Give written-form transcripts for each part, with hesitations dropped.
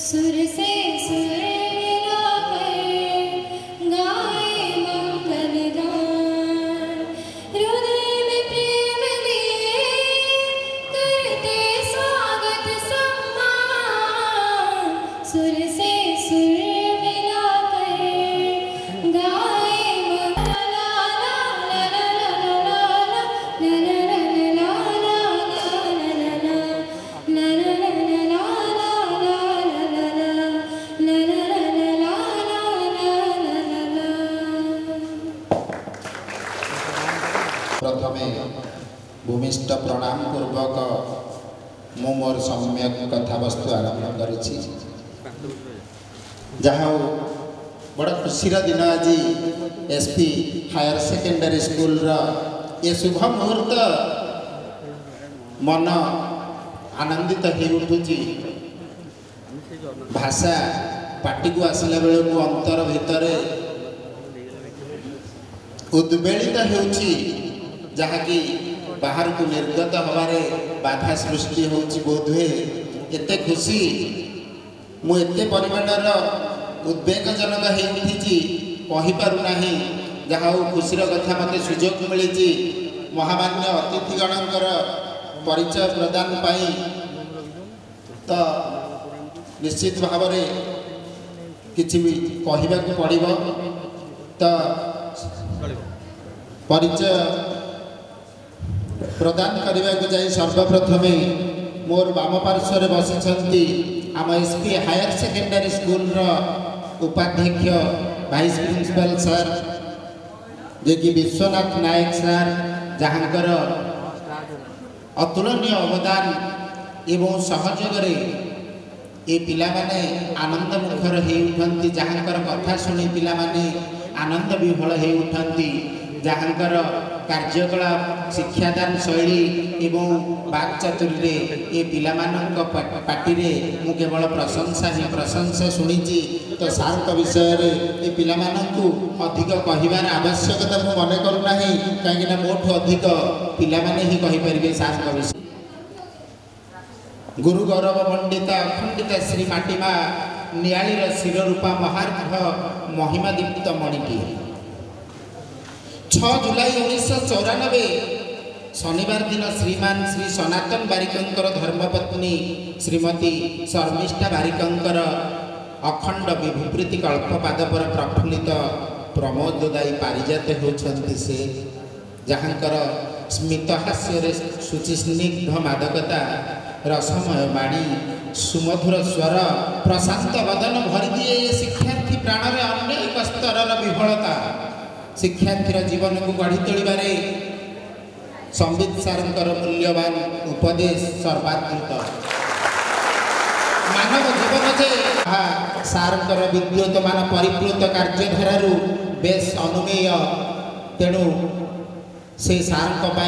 सुर से प्रथमे भूमिष्ठ प्रणाम पूर्वक मु मोर सम्यक कथावस्तु आरंभ करिछि। जहाँ बड़ खुशीर दिन आज एसपी हायर सेकेंडरी स्कूल ये शुभ मुहूर्त मन आनंदित हो उठुची। भाषा पाटी को आसला बेल को अंतर भितर उद्वेलित होउची, जहाँकि बाहर को निर्गत हवारे बाधा सृष्टि होउची। बोधुए एते खुशी मु एते परिमाणर उद्वेगजनक हो उठी कही पारु नाही। जहाँ खुशीर कथा मते सुजोग मिली महामान्य अतिथिगणकर परिचय प्रदान पाई, तो निश्चित भाव किछि भी कहबाक पड़िबो। तो परिचय प्रदान करने को जाए सर्वप्रथम मोर बाम पार्श्वर बसी आम एसपी हायर सेकेंडरी स्कूल उपाध्यक्ष वाइस प्रिंसिपल सर जे कि विश्वनाथ नायक सर, जहाँकर अतुलनीय अवदान एवं सहयोग ये पिला माने आनंद मुखर हो उठती। जहाँकर कथा शुणी पिला माने आनंद विह्वल हो उठती। जहाँकर कार्यकलाप शिक्षादान शैली एवं वाक्चातुर्य ये पिला पार्टी मु केवल प्रशंसा ही प्रशंसा शुणी। तो सार विषय ये पिला अधिक कहबार आवश्यकता मु मन करूना कहीं मोठू अधिक पिला ही कहीपर सार विषय। गुरु गौरव पंडिता अखंडिता श्री माटीमा नियालीर शिवरूपा महार्घ महिमा दीप्त मणिटी 6 जुलाई 1994 शनिवार दिन श्रीमान श्री सनातन बारिकंकर धर्मपत्नी श्रीमती शर्मिष्ठा बारिकंकर अखंड विभूप्रीति कल्पपाद पर प्रफुल्लित प्रमोददायी पारिजात होती से, जहाँकर स्मित हास्य शुचिस्निग्ध मादकता रसमय बाणी सुमधुर स्वर प्रशांत बदन भरिदिए। ये शिक्षार्थी प्राण में अन्य एक स्तर विफलता शिक्षार्थी जीवन को गढ़ी तोड़े संबित सारंकर मूल्यवान उपदेश सर्वादृत मानव जीवन जे सारंकर विद्युतमान परिप्लुत कार्यधार बेस अनुमेय। तेणु से सारंक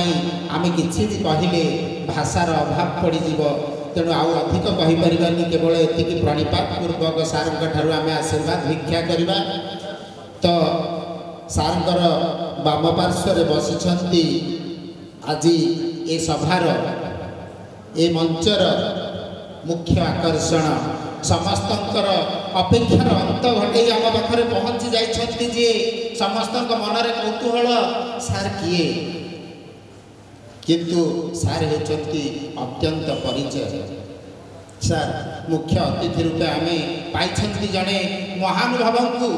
आम किसी भी कहले भाषार अभाव पड़ीज। तेणु आउ अधिक कहीपर केवल एति प्रणिपात पूर्वक सारंक ठारू आम आशीर्वाद भिक्षा करवा। तो सारंकर बाम पार्श्वर बसी आज ये सभार ए मंचर मुख्य आकर्षण समस्तंकर अपेक्षार अंत घटे आम पाखे पहुँची जाइछन्ति जे समस्तंक मनरे कौतूहल सार किए, किंतु सार होती अत्यंत परिचय। सार मुख्य अतिथि रूपे आम पाई जड़े महानुभाव को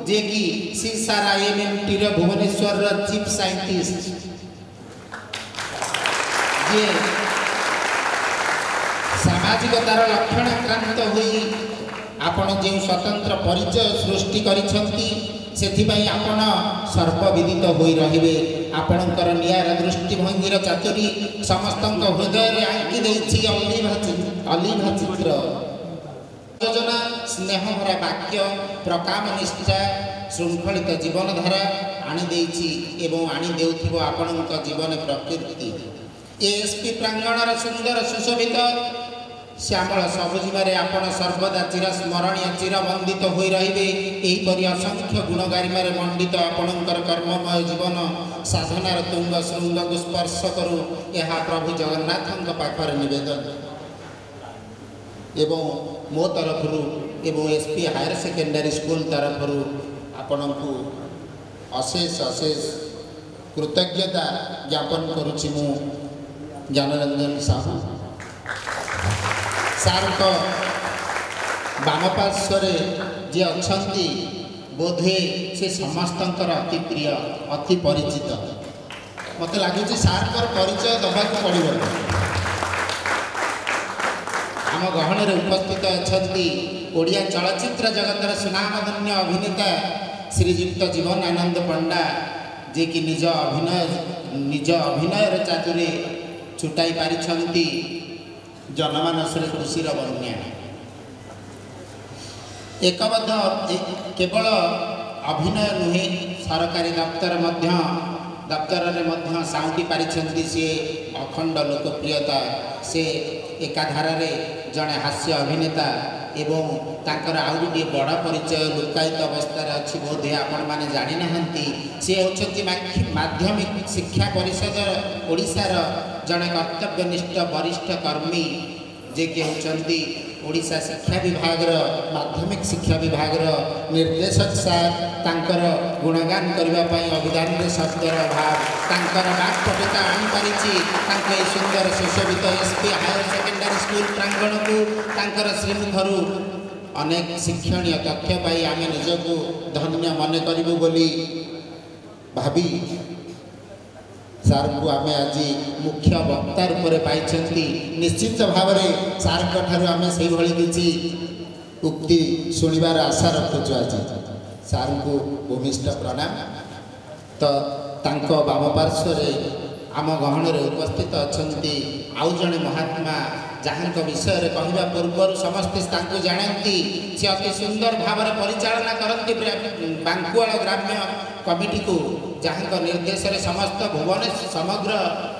जे कि सीसार IMMT भुवनेश्वर चीफ साइंटिस्ट जे सामाजिकतार लक्षण आक्रांत हुई आपण जो स्वतंत्र परिचय सृष्टि करिसंती सेथिबाई आपण सर्वविदित होई रहिबे। आपणकर नियारा दृष्टिभंगीर चातुरी समस्तंक हृदय रे आंकी देछि अलिभा चित्र योजना स्नेहभरा वाक्य प्रकाम निष्ठा श्रृंखलित जीवनधारा आनी देछि एवं आनी देउथिबो आपणक जीवन प्रकृति। एसपी प्रांगणर सुंदर सुशोभित श्यामल सबुजिबारे आपण सर्वदा चिर स्मरणीय चिरवंदित होई रहिबे। एहीपरि असंख्य गुणगारिमारे मंडित आपणकर कर्ममय जीवन साधनार तुंग शृंग को स्पर्श करू यह प्रभु जगन्नाथଙ୍କ पाखरे निवेदन। एवं मो तरफ एवं एसपी हायर सेकेंडरी स्कूल तरफ आपण को अशेष अशेष कृतज्ञता ज्ञापन करुच्ची मु ज्ञानरंजन साहू सार को बाम पार्श्व जी अच्छा बोधे से समस्तंकर अति प्रिय अति परिचित मत लगुच सार परिचय दबाक पड़ो आम गहन उपस्थित अच्छा ओडिया चलचित्र जगतर सुनामधन्य अभिनेता श्रीजुक्त जीवन आनंद पंडा जे कि निज अभिनय चातुरी छुटाई पारिछंती जनमानस खुशीर बन्या एकबद्ध केवल अभिनय नुहे सरकारी दफ्तर में साउंटी पारिछंती सी अखंड लोकप्रियता से एकाधार जड़े हास्य अभिनेता एवं तांकर आउ गोटे बड़ परिचय लुकायित अवस्था अच्छी बोधे आपण मैंने जानी ना सी होती माध्यमिक शिक्षा परिषद ओडिशार जड़े कर्तव्यनिष्ठ वरिष्ठ कर्मी जे कि होती ओडिशा शिक्षा विभाग माध्यमिक शिक्षा विभाग निर्देशक सार तांकर गुणगान करने अभिधान शब्दर अभाव तांकर बाक्पटुता आनीपारी सुंदर सुशोभित एसपी हायर सेकेंडरी स्कूल प्रांगण को तांकर श्रीमुखरू अनेक शिक्षणीय तथ्य पाई आम निजको धन्य मन करूँ बोली भावी सार को आम आज मुख्य वक्ता रूप में पाई निश्चित भाव में सार आम से किसी उक्ति शुणवार आशा रखुचु आज सार को भूमिष्ठ प्रणाम तो तांको बाम पार्श्व आम गहन उपस्थित अच्छा आउ जड़े महात्मा जहाँ विषय कहवा पूर्व समस्ते जानती सी अति सुंदर भाव परिचालना करती बांकुआल ग्राम्य कमिटी को जहाँ निर्देश समस्त समग्र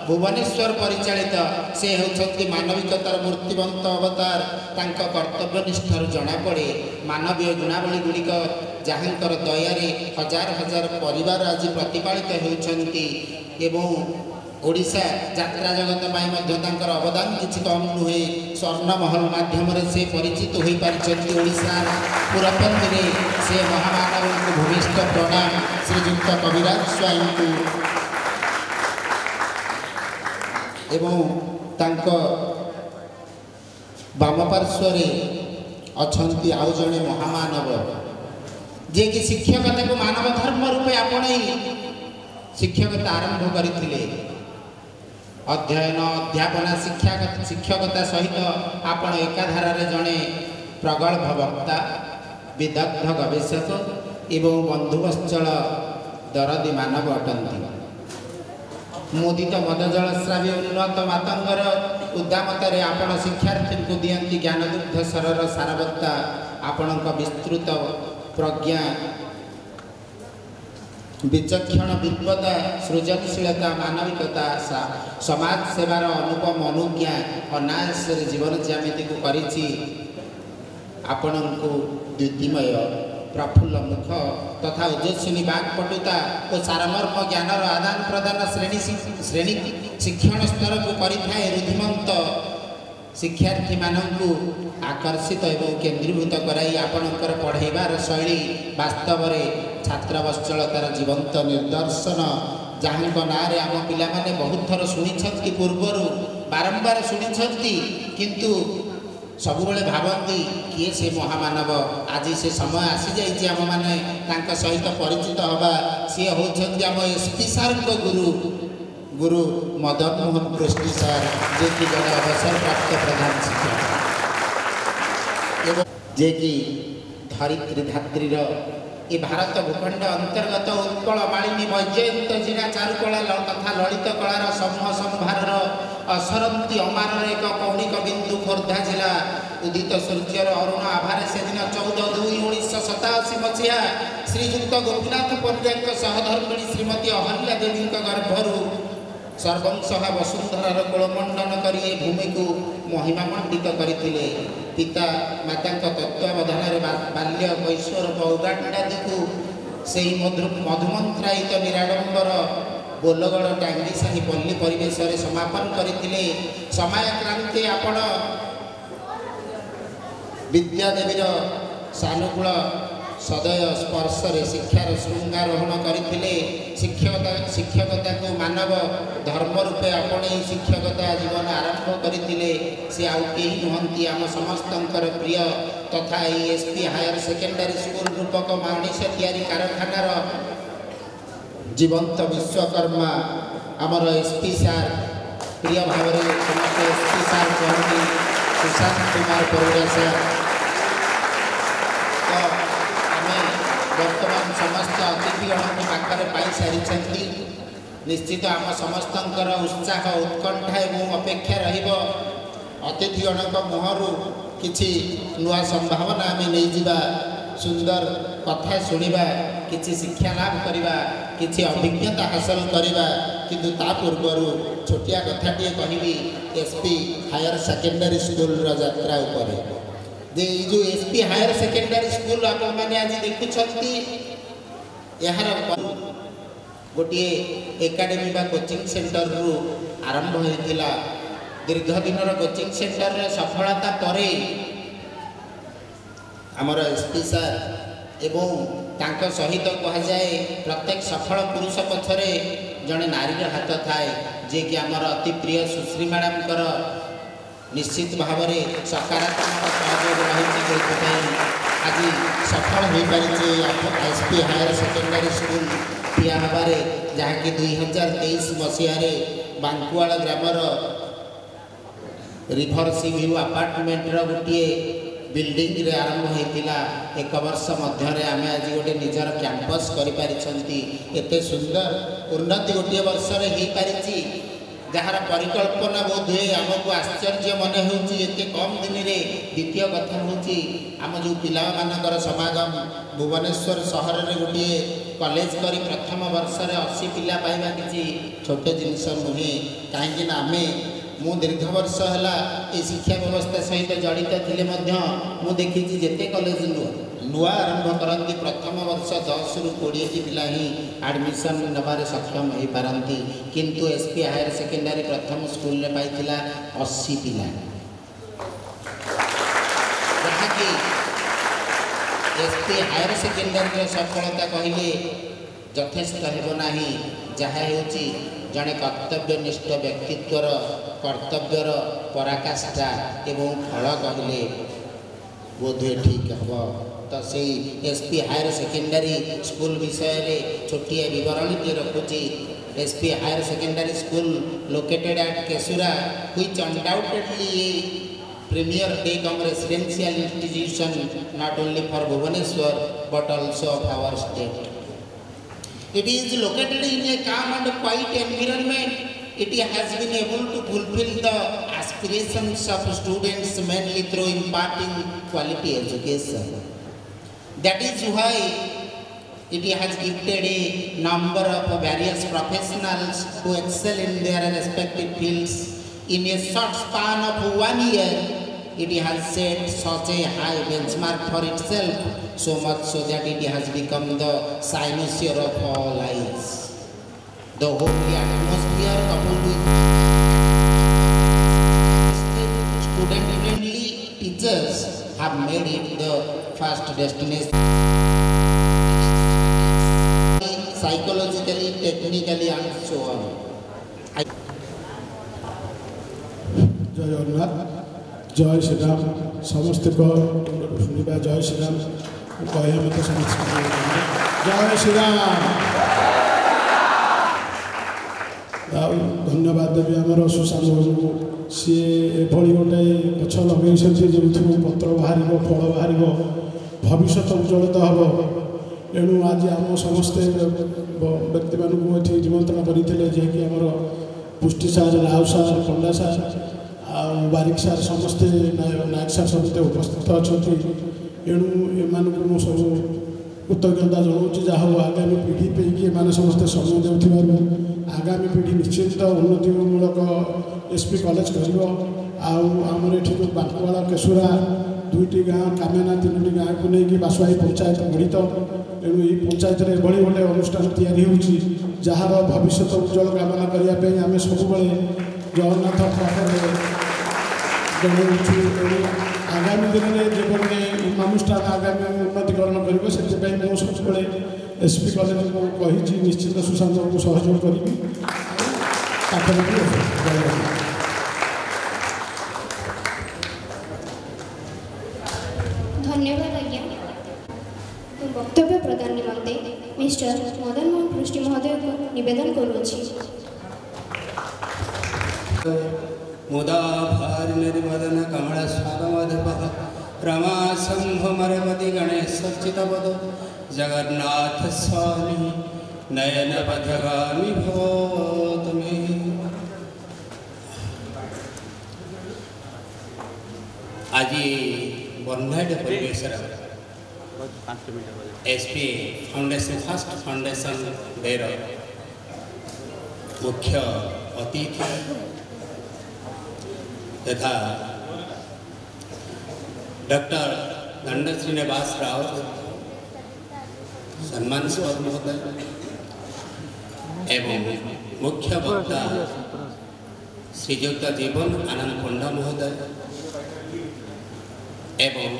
भुवनेश्वर परिचालित से होती मानविकतार मूर्तिवंत अवतार तांको कर्तव्यनिष्ठार जना पड़े मानवीय गुणावली गुड़िक जहाँ दयारे हजार हजार परिवार आज प्रतिपालित होती ओडिशा यात्रा जगत अवदान किसी कम नुहे स्वर्ण महल माध्यम से परिचित हो पारी ओडिशा पुरपति से महामानव को भूमिष्ठ प्रणाम श्रीजुक्त कविराज स्वाई को एवं तांको बाम पार्श्व अच्छा आउ जड़े महामानव जे कि शिक्षकता को मानव धर्म रूपे आपणे शिक्षकता आरंभ करथिले अध्ययन अध्यापना शिक्षकता सहित आपण एकाधार जड़े प्रगल्भ वक्ता विदग्ध गवेषक एवं बंधुवत्सल दरदी मानव अटंती मुदित मदजल श्राव्य उन्नत मातंगर उद्दामतार आपण शिक्षार्थी को दियंती ज्ञानदुग्ध सरर सारवत्ता आपण विस्तृत प्रज्ञा विचक्षण विद्वता सृजनशीलता मानविकता समाज सेवार अनुपम अनुज्ञा अनायास जीवन ज्यामिति को करिछि आपण को द्युतिमय प्रफुल्ल मुख तथा ओजस्विनी बाक्पटुता और सारमर्म ज्ञानर आदान प्रदान श्रेणी शिक्षण स्तर को करिथाए रुधिमंत शिक्षार्थी मानू आकर्षित एवं केन्द्रीभूत कराई आपणकर पढ़ाइबार शैली वास्तव में छात्रवत्सलतार जीवंत निदर्शन जहाँ ना आम पिला माने बहुत थर शुणी पूर्वर बारंबार शुणी किंतु सबुबले भावती किए से महामानव आज से समय आसी जाइए आम मैंने सहित परिचित हवा सी होती आम एसपी सार गुरु गुरु मदन मोहन पृष्टि सार जे कि जड़े अवसर प्राप्त प्रधान शिक्षक जे कि धरित्री धात्रीर ये भारत भूखंड अंतर्गत उत्कल मालिनी वैजयंत जिला चारुकला तथा ललित कलार समूह संभार असरंती अमार एक कौणिक बिंदु खोर्धा जिला उदित सूर्यर अरुण आभार से दिन 14/2/1987 मसीहा श्रीजुक्त गोपीनाथ पंड्या सहधर्मिणी श्रीमती अहल्या देवी गर्भरू सर्वंशः वसुंधरार कुलमंडन कर भूमि को महिमा मंडित करते पिता माता तत्वावधान बाल्य कैशोर पौगाटी को से मधुमंत्रायित निराडंबर बोलगढ़ टांगी साही पल्ली परिवेश समापन करते समयाक्रांति आपण विद्यादेवीर सानुकूल सदय स्पर्शरे शिक्षार श्रृंगारोहण करते शिक्षकता को मानव धर्म रूपे आपणे शिक्षकता जीवन आरंभ करते से आउ केही नुहंती आम समस्तंकर प्रिय तथा एसपी हायर सेकेंडरी स्कूल रूपक मनीष तैयारी कारखानार जीवंत विश्वकर्मा आमर एसपी सार प्रिय भाव समस्त एसपी सार कहते सुशांत कुमार परिड़ा सार तो आम बर्तमान समस्त अतिथिगण पाखे पाई सारी निश्चित आम समस्तंकर उत्साह उत्कंठा एवं अपेक्षा रहिबो अतिथिगण मुहरु किछि नुआ संभावना आम नहीं जावा सुंदर कथा शुणा किछि शिक्षा लाभ करवा किछि अभिज्ञता हासिल करवा किंतु ता पूर्व छोटिया कथाटे कहबी एसपी हायर सेकेंडरी स्कूल यात्रा उपरे जे जो एसपी हायर सेकेंडरी स्कूल आप मैंने आज देखुंत यार गोटे एकाडेमी बा कोचिंग सेंटर रु आरंभ होता दीर्घ दिन कोचिंग सेंटर रे सफलता परे आमर एसपी सार एवं तांको सहित कहुए प्रत्येक सफल पुरुष पछरे जड़े नारी हाथ थाए जे कि आमर अति प्रिय सुश्री मैडम निश्चित भाव में सकारात्मक सहयोग रही आज सफल हो पारी एसपी हायर सेकेंडरी स्कूल ठिया हबार जहाँकि 2023 मसीह बांकुआल ग्रामर रिभर सी व्यू अपार्टमेंट गोटे बिल्डिंग रे आरंभ होता एक वर्ष मध्य आम आज गोटे निजर कैंपस करते सुंदर उन्नति गोटे वर्ष हो पारी जार परिकल्पना बोध हुए आमको आश्चर्य मन होते कम दिन में द्वितीय कथा हूँ आम जो पिलामानकर समागम भुवनेश्वर सहर में गोटे कॉलेज करी प्रथम वर्ष 80 पिला पाइबा किसी छोट जिनस नुहे कहीं आम मु दीर्घ वर्ष है ये शिक्षा व्यवस्था सहित जड़ित थे मु देखी जिते कॉलेज नुआ आरंभ करती प्रथम वर्ष 10 ରୁ 20 पिला ही एडमिशन नबार सक्षम हो पारती किंतु एसपी हायर सेकेंडरी प्रथम स्कूल में पाई 80 पिला जहाँकि एसपी हायर सेकेंडरी सफलता कहले यथेष्ट होना जहाँ हो जड़े कर्तव्यनिष्ठ व्यक्तित्वर कर्तव्यर पराकाष्ठा एवं फल कहले बोधे ठीक हम तो से एसपी हायर सेकेंडरी स्कूल विषय में छोटिया विवरणी रखुची SP higher secondary school located at Kesura which undoubtedly premier tech residential institution not only for Bhubaneswar but also of our state. It is located in a calm and quiet environment. It has been able to fulfill the aspirations of students mainly through imparting quality education. That is why it has gifted a number of various professionals who excel in their respective fields. In a short span of 1 year, it has set such a high benchmark for itself, so much so that it has become the cynosure of all eyes. The homely atmosphere coupled with student-friendly teachers have made it the first destination psychologically, technically and so on. जय जगन्नाथ जय श्री राम समस्त शुणा जय श्री राम कह मत समस्त जय श्री राम धन्यवाद देवी आमर सुशांत बाबू सी एभली गोटे गछ लगे जो पत्र बाहर फल बाहर भविष्य उज्ज्वलता हम एणु आज आम समस्ते व्यक्ति मानक ये निमंत्रण करते जैकि आमर पुष्टि सार राव सार पंडा सार बारिक सार समस्ते नायक सार समस्ते उपस्थित अच्छा एणु एम सब कृतज्ञता जनाऊँ जहाँ आगामी पीढ़ी पे मैंने समस्ते समय देव आगामी पीढ़ी निश्चित उन्नतिमूलक एसपी कॉलेज कर ये बांकुआल केशुरा 2टी गाँ कामेना 3टी गाँ को लेकिन बासुआई पंचायत गठित एणु ये पंचायत में एभली गोटे अनुष्ठान या जार भविष्य उज्ज्वल कामना करने आम सब जगन्नाथ पाखे जनाऊँ आगामी दिन में जीवन में ଶିକ୍ଷାନୁଷ୍ଠାନ ଆଗାମୀ ଉନ୍ନତିକରଣ କରିବ। ସେଥିପାଇଁ ମୁଁ ସବୁବେଳେ ଏସ୍ପି କଲେଜକୁ କହିଛି ନିଶ୍ଚିତ ସୁଶାନ୍ତଙ୍କୁ ସହଯୋଗ କରିବି। धन्यवाद आज्ञा। वक्तव्य प्रदान निमंते मिस्टर मदन मोहन पृष्टि महोदय को निवेदन करुछि। मुदा भार निर्मदन कमल स्वागमधपः रमा शंभुमरपति गणेश चितपद जगन्नाथ स्वामी नयन पथगामी भवतु मे। आज बर्नाड परिवेश SP foundation first foundation der मुख्य अतिथि तथा डॉक्टर दंड श्रीनिवास राव सम्मान स्वर महोदय एवं मुख्य वक्ता श्रीयुक्त जीवन आनंद पंडा महोदय एवं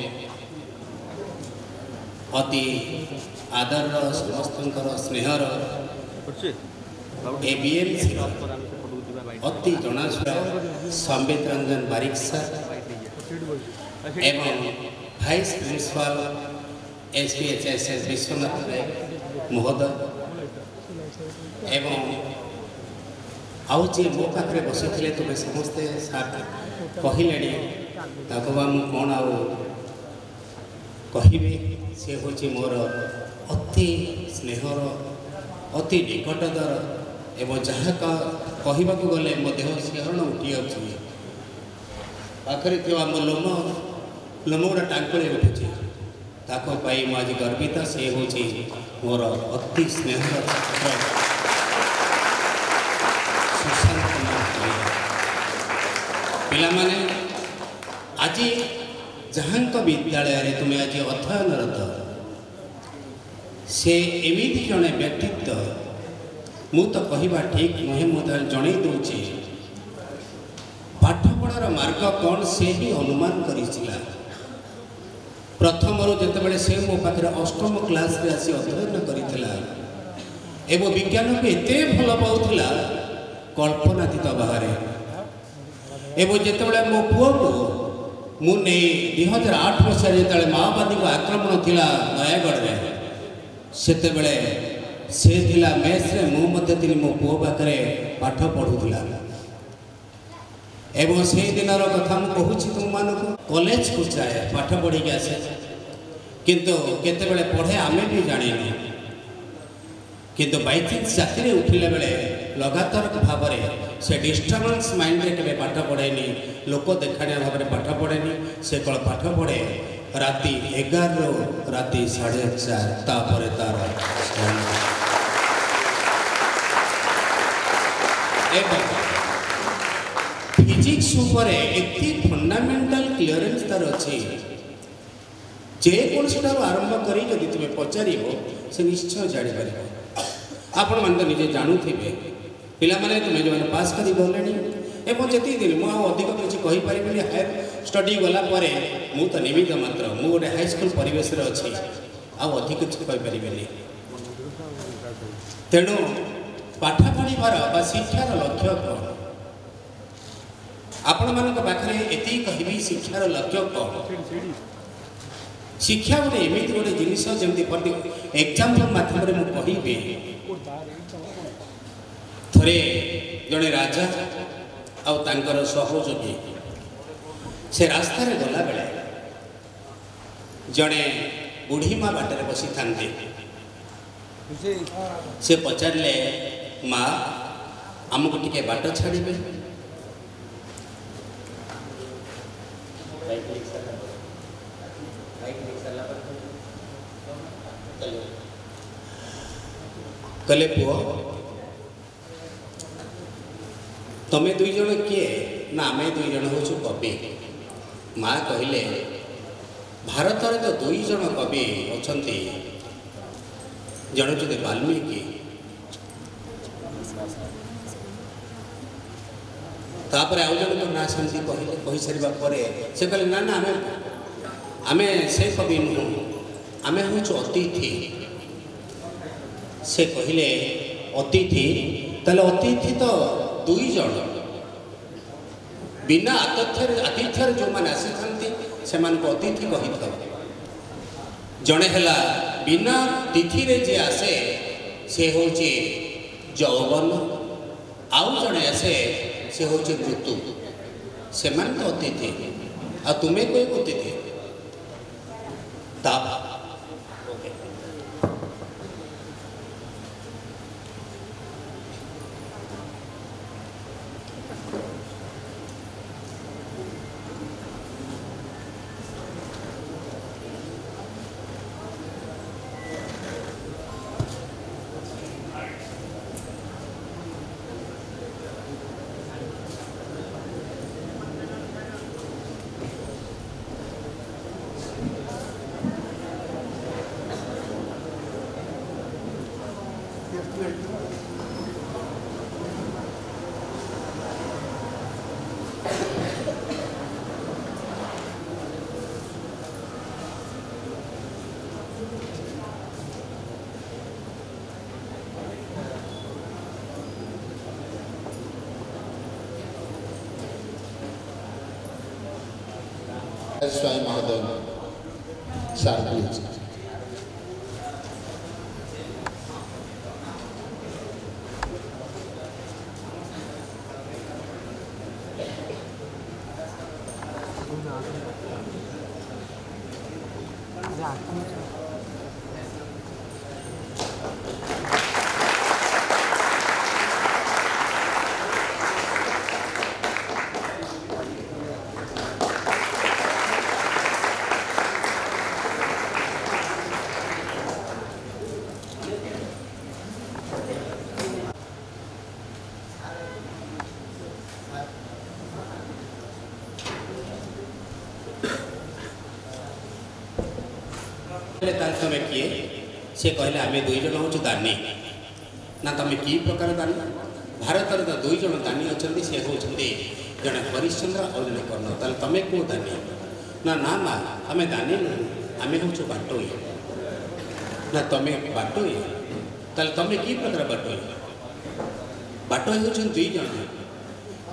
अति आदर समस्त स्नेहर एबीएमसी अति जनाशुना संबित रंजन बारिक सर एवं वाइस प्रिंसिपाल एसपीएचएसएस विश्वनाथ नायक महोदय एवं आउ जी मो पाखे बसी थे तुम्हें समस्ते सार कहले कौन आउ कहे सी हूँ मोर अति स्नेहर अति निकटतर एवं जहाँ कहवा गले मो देह शिहरण उठी पाखे मो लोम गुड़ा टांकुड़ी उठुचे ताको पाई मुझे गर्वित सी हूँ मोर अति स्नेहर छात्र सुशांत कुमार पिला माने आज जहाँ विद्यालय तुम्हें आज अध्ययनरत से एमती जड़े व्यक्तित्व मु तो कहवा ठीक नुहे मुझे जन दूचे पाठपढ़ार मार्ग कौन से ही अनुमान कर प्रथम जितेबाला से मो पाखे अष्टम क्लास रे आसी अध्ययन करथिला एवं विज्ञान को एते भल पाउथिला कल्पनातीत बाहर एवं जितेबाला मो पुओ को मुझे 2008 मसीह जो माओवादी को आक्रमण थिला नयागढ़ में सेते बेले से थिला मेस रे मुझे मो पुओ पाखे पाठ पढ़ुला एवं से दिनर कथा मुझे तुम मान कॉलेज को जाए पाठ पढ़ी आसे किंतु केतेबेले पढ़े आमे भी जानिनी किंतु बाई चांस चाकरी उठिले बेले लगातार भाव से डिस्टर्बेंस माइंड रे केबे पाठ पढ़ेनी लोक देखाणिया भाव में पाठ पढ़ेनी से कल पाठ पढ़े राति 11 रो राति 4:30 तापर तार फिजिक्स उपर एति फंडामेंटल क्लियरेंस तार अच्छी जेकोसी आरंभ कर तुम्हें पचार से निश्चय जापर आपण मैंने तो निजे जानूथे पिला माने तुम्हें जो पास कर गले एवं जी दिन मुझे अधिक किसी कहीपरि हायर स्टडी गला मु तो निमित्त मात्र मु गोटे हाईस्कल परिवेश अच्छी अधिक किसी कहीपरि तेणु पाठ पढ़ार शिक्षार लक्ष्य कौन आपण मान पाखे एति कहबी शिक्षार लक्ष्य कौन शिक्षा गोटे एमती गोटे जिनस जमी एग्जाम्पल मध्यम मुझे थरे जड़े राजा आर सहयोगी से रास्ता गला बेले जड़े बुढ़ी माँ बाटर बसी था से पचारे माँ आमको टिके बाट छाड़े कले पुओ तमें दुई जन किए ना आम दुई जन हूँ कवि माँ कहले भारत में तो दुई जन कवि अच्छा जन चुके वाल्मीकि तापर आउ जन तो ना सेमती कही सारा से कहले ना ना आमे से कवि नुह आमे हूँ अतिथि से कहले अतिथि ताले अतिथि तो दुई जन बिना आतिथ्य जो मैंने आसी से अतिथि कही था जड़े है बिना तिथि रे जे आसे से हूँ यौवन आउ जड़े आसे से हूँ मृत्यु से तो अतिथि आ तुम्हें कोई अतिथि स्वामी महोदय सर प्लीज तुम किए से कहले आम दुई जन हूँ दानी ना तुम कि प्रकार दानी भारत तो दुई जन दानी अच्छा से हूँ जड़े हरिश्चंद्र और जड़े कर्ण ताल तुम कौ दानी ना ना माँ आम दानी नुह आम हूँ बाटोई ना तुम बाटोई ताल तुम कि प्रकार बाटोई बाटोई हूँ दुई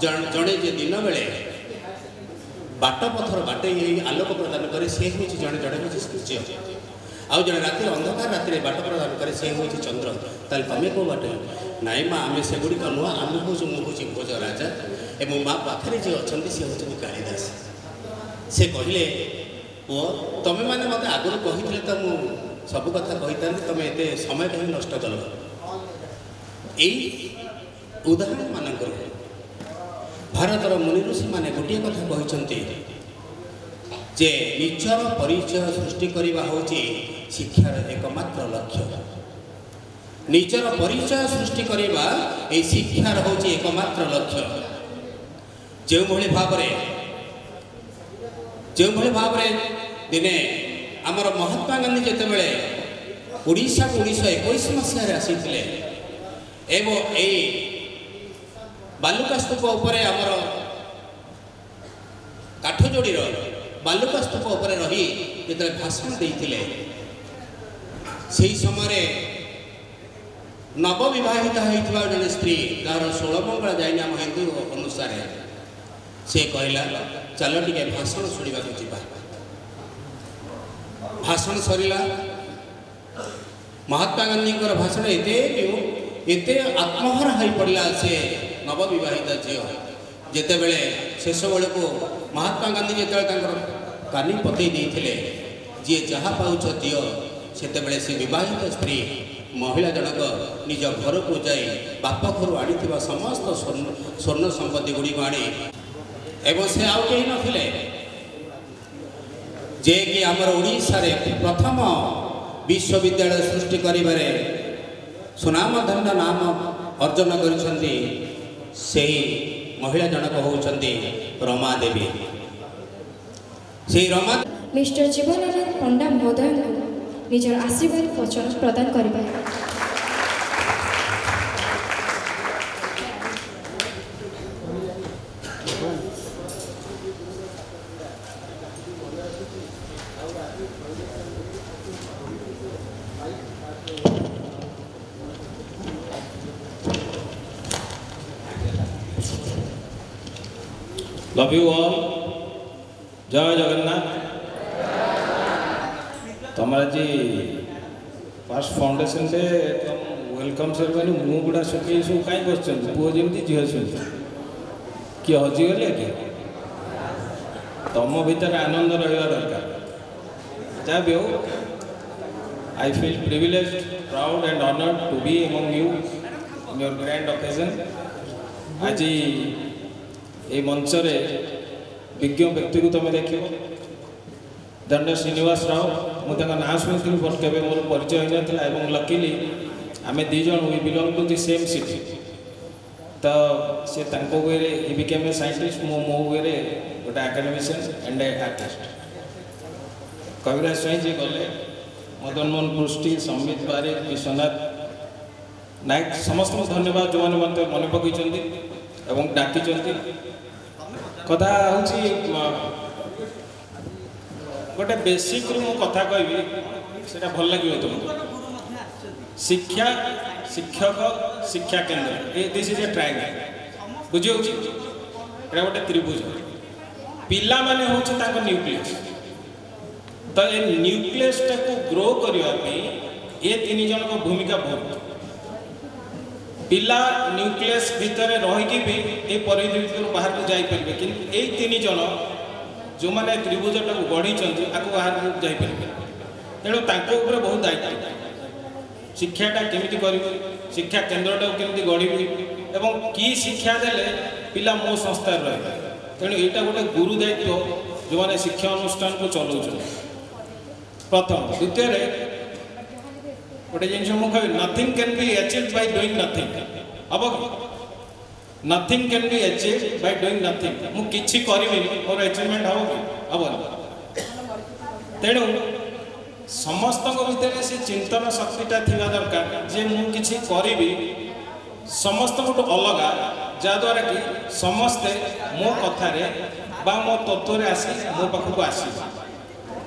जन जड़े जे दिन बेले बाट पथर बाटे आलोक प्रदान करे से हूँ जड़े जड़े हूँ सूर्य आउ जड़े राति अंधकार राति बाट प्रदान करे से हूँ चंद्र ताल तुम कौ बाटे नाई माँ आम से गुड़िक नुह आम हूँ मुझे भोज राजा एवं माँ पाखे जी अच्छा सी हूँ कालिदास से कहले पुओ तुम मैंने मत आगुरी कही तो मुझे सब कथा कही था तुम एत समय कहीं नष्ट कल यही उदाहरण मानक भारतर मुनि ऋषि मैंने गोटे कथा कहते जे निजर परिचय सृष्टि करने हूँ शिक्षार एकमात्र लक्ष्य निजर परिचय सृष्टि करवा ये शिक्षार हूँ एकमात्र लक्ष्य जो भाव दिने आमर महात्मा गांधी जिते बड़े ओडिशा को 1921 मसीह आसी एवं यही बालुका स्तूप उपर आमर काठजोड़ी बालुका स्तूप उपर रही जो भाषण देते से समय नवविवाहित होता जड़े स्त्री तार 16 मंगला जाए आम हिंदू अनुसार से कहला चल टे भाषण शुणा जा भाषण सरला महात्मा गांधी भाषण एत आत्महरा हो पड़ा से नवविवाहित झील जिते बड़े शेष बेल को महात्मा गांधी जिते कानी पतई देते जी जहाँ पाच दियो से से विवाहित स्त्री महिला जनक निज घर को जाई बाप घर आनी समस्त स्वर्ण संपत्ति गुड़ी आनी एवं से आउ कहीं नथिले जे कि आमर ओडिशा रे प्रथम विश्वविद्यालय सृष्टि करिबारे सुनाम धन्य नाम अर्जन करिसंती सेही महिला जनक होउचंती रमा देवी से रमा मिस्टर जीवनानंद पंडा महोदय निजर आशीर्वाद वचन प्रदान करिबा लव यू ऑल जय जगन्नाथ तुम आज फर्स्ट फाउंडेशन डे तुम वेलकम सेरेमनी मुँह गुड़ा सुखी सब कहीं बस पुओ जमी झील सुनते किए हजिगले कि तुम भीतर आनंद रहा दरकार जहाँ भी हो I feel privileged, proud and honored to be among you in your grand occasion. आज ये मंच रे विज्ञ व्यक्ति को तुम देख दंड श्रीनिवास राव मुझे ना शुणी बट के मोर परिचय हो नाला और luckily am these we belong to the same city तो सी वे हि बिकेम ए साइंटिस्ट मो वे गोटे एकाडेमिशियन एंड ए आर्टिस्ट कविराज स्वाई जी गले मदन मोहन पृष्टि संबित बारिक विश्वनाथ नायक समस्त धन्यवाद जो मैंने मत मन पकई डाकी कथा गोटे बेसिक मु कथा कहि से भल लगे तुमको शिक्षा शिक्षक शिक्षा केन्द्र दिस इज ए ट्रायंगल बुझी गोटे त्रिभुज पिला माने होची ताको न्यूक्लियस तो ये न्यूक्लियस को ग्रो करने ये तीन जन को भूमिका बहुत पिला न्यूक्लियस भितर रहीकि भी ये परिधि बाहर को जापर कि ये तीन जन जो मैंने त्रिभुजटा को गढ़ी आपको बाहर को जापर तेणु बहुत दायित्व शिक्षाटा केमी कर शिक्षा केन्द्रटा केमी गढ़ी एवं कि शिक्षा देले पिला मो संस्था रहे तेणु यहाँ गोटे गुरु दायित्व जो मैंने शिक्षा अनुष्ठान को चलाऊँ प्रथम द्वितीय गोटे जिन मुझे nothing can be achieved by doing nothing हम nothing can be achieved by doing nothing मुझे किसी करी मोर अचीवमेंट हम कि हम तेणु समस्त भितर से चिंतन शक्तिटा थी दरकार जे मुझे करी समस्त गोटे अलग जहाद्वारा कि समस्ते मो कथार मो तत्व आसी मो पाखक आस